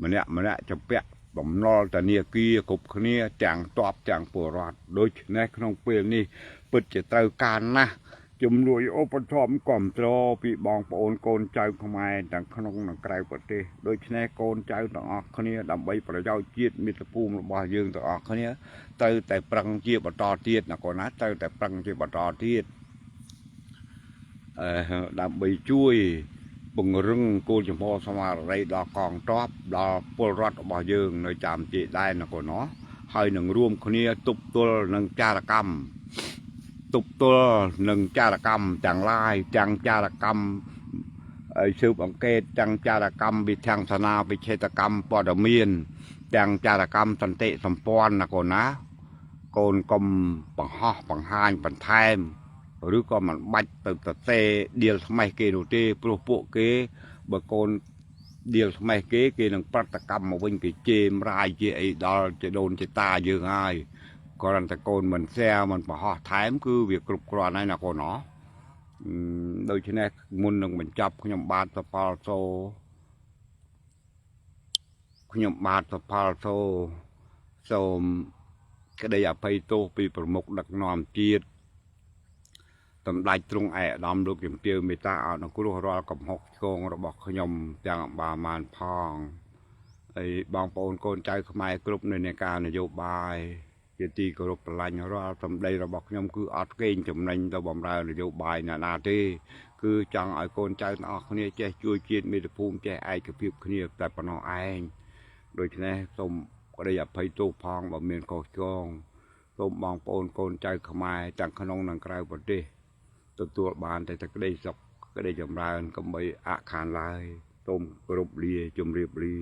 ម្នាក់ចំពាក់បំណុលធនាគារគ្រប់គ្នាទាំងតបទាំងពលរដ្ឋដូច្នេះក្នុងពេលនេះពិតជាត្រូវការណាស់ជំនួយឧបត្ថម្ភគាំទ្រពីបងប្អូនកូនចៅខ្មែរទាំងក្នុងនិងក្រៅប្រទេសដូច្នេះកូនចៅទាំងអស់គ្នាដើម្បីប្រយោជន៍ជាតិមាតុភូមិរបស់យើងទាំងអស់គ្នាត្រូវតែប្រឹងជាបន្តទៀតណាកូនណាត្រូវតែប្រឹងជាបន្តទៀតដើម្បីជួយពង្រឹងគោលចំហស្មារតីដល់កងទ័ពដល់ពលរដ្ឋរបស់យើងនៅតាមជាយដែនណាកូនណាហើយនឹងរួមគ្នាទប់ទល់នឹងចារកម្មទាំងឡាយទាំងចារកម្មស៊ើបអង្កេតទាំងចារកម្មវិធានសាសនាវិឆេទកម្មព័ត៌មានទាំងចារកម្មសន្តិសម្ព័ន្ធណាកូនណាកូនកុំបង្ហោះបង្ហាញបន្ថែមឬក៏មិនបាច់ទៅសរសេរដៀលស្មេះគេនោះទេព្រោះពួកគេបើកូនដៀលស្មេះគេនឹងប្រតិកម្មមកវិញគេជេររាយជាអីដល់ជាដូនជាតាយើងហើយគ្រាន់តែកូនមិនแชร์មិនបង្ហោះថែមគឺវាគ្រប់គ្រាន់ហើយណាកូនណាដូច្នេះមុននឹងបញ្ចប់ខ្ញុំបាទសផលសូមក្តីអភ័យទោសពីប្រមុខដឹកនាំជាតិសម្ដេចទ្រង់ឯកឧត្តមលោកជំទាវមេត្តាអនុគ្រោះរាល់កំហុសឆ្គងរបស់ខ្ញុំទាំងអបាមានផងហើយបងប្អូនកូនចៅខ្មែរគ្រប់នៅនៃការនយោបាយជាទីគោរពស្រឡាញ់រាល់សម្ដីរបស់ខ្ញុំគឺអត់កេងចំណេញទៅបំរើនយោបាយណាទេគឺចង់ឲ្យកូនចៅទាំងអស់គ្នាចេះជួយជាតិមាតុភូមិចេះឯកភាពគ្នាតែប៉ុណ្ណោះឯងដូច្នេះសូមក្តីអភ័យទោសផងបើមានខុសឆ្គងសូមបងប្អូនកូនចៅខ្មែរទាំងក្នុងនិងក្រៅប្រទេសទទួលបានតែក្តីសុខក្តីចម្រើនកុំបីអាក់ខានឡើយសូមគោរពលាជម្រាបលា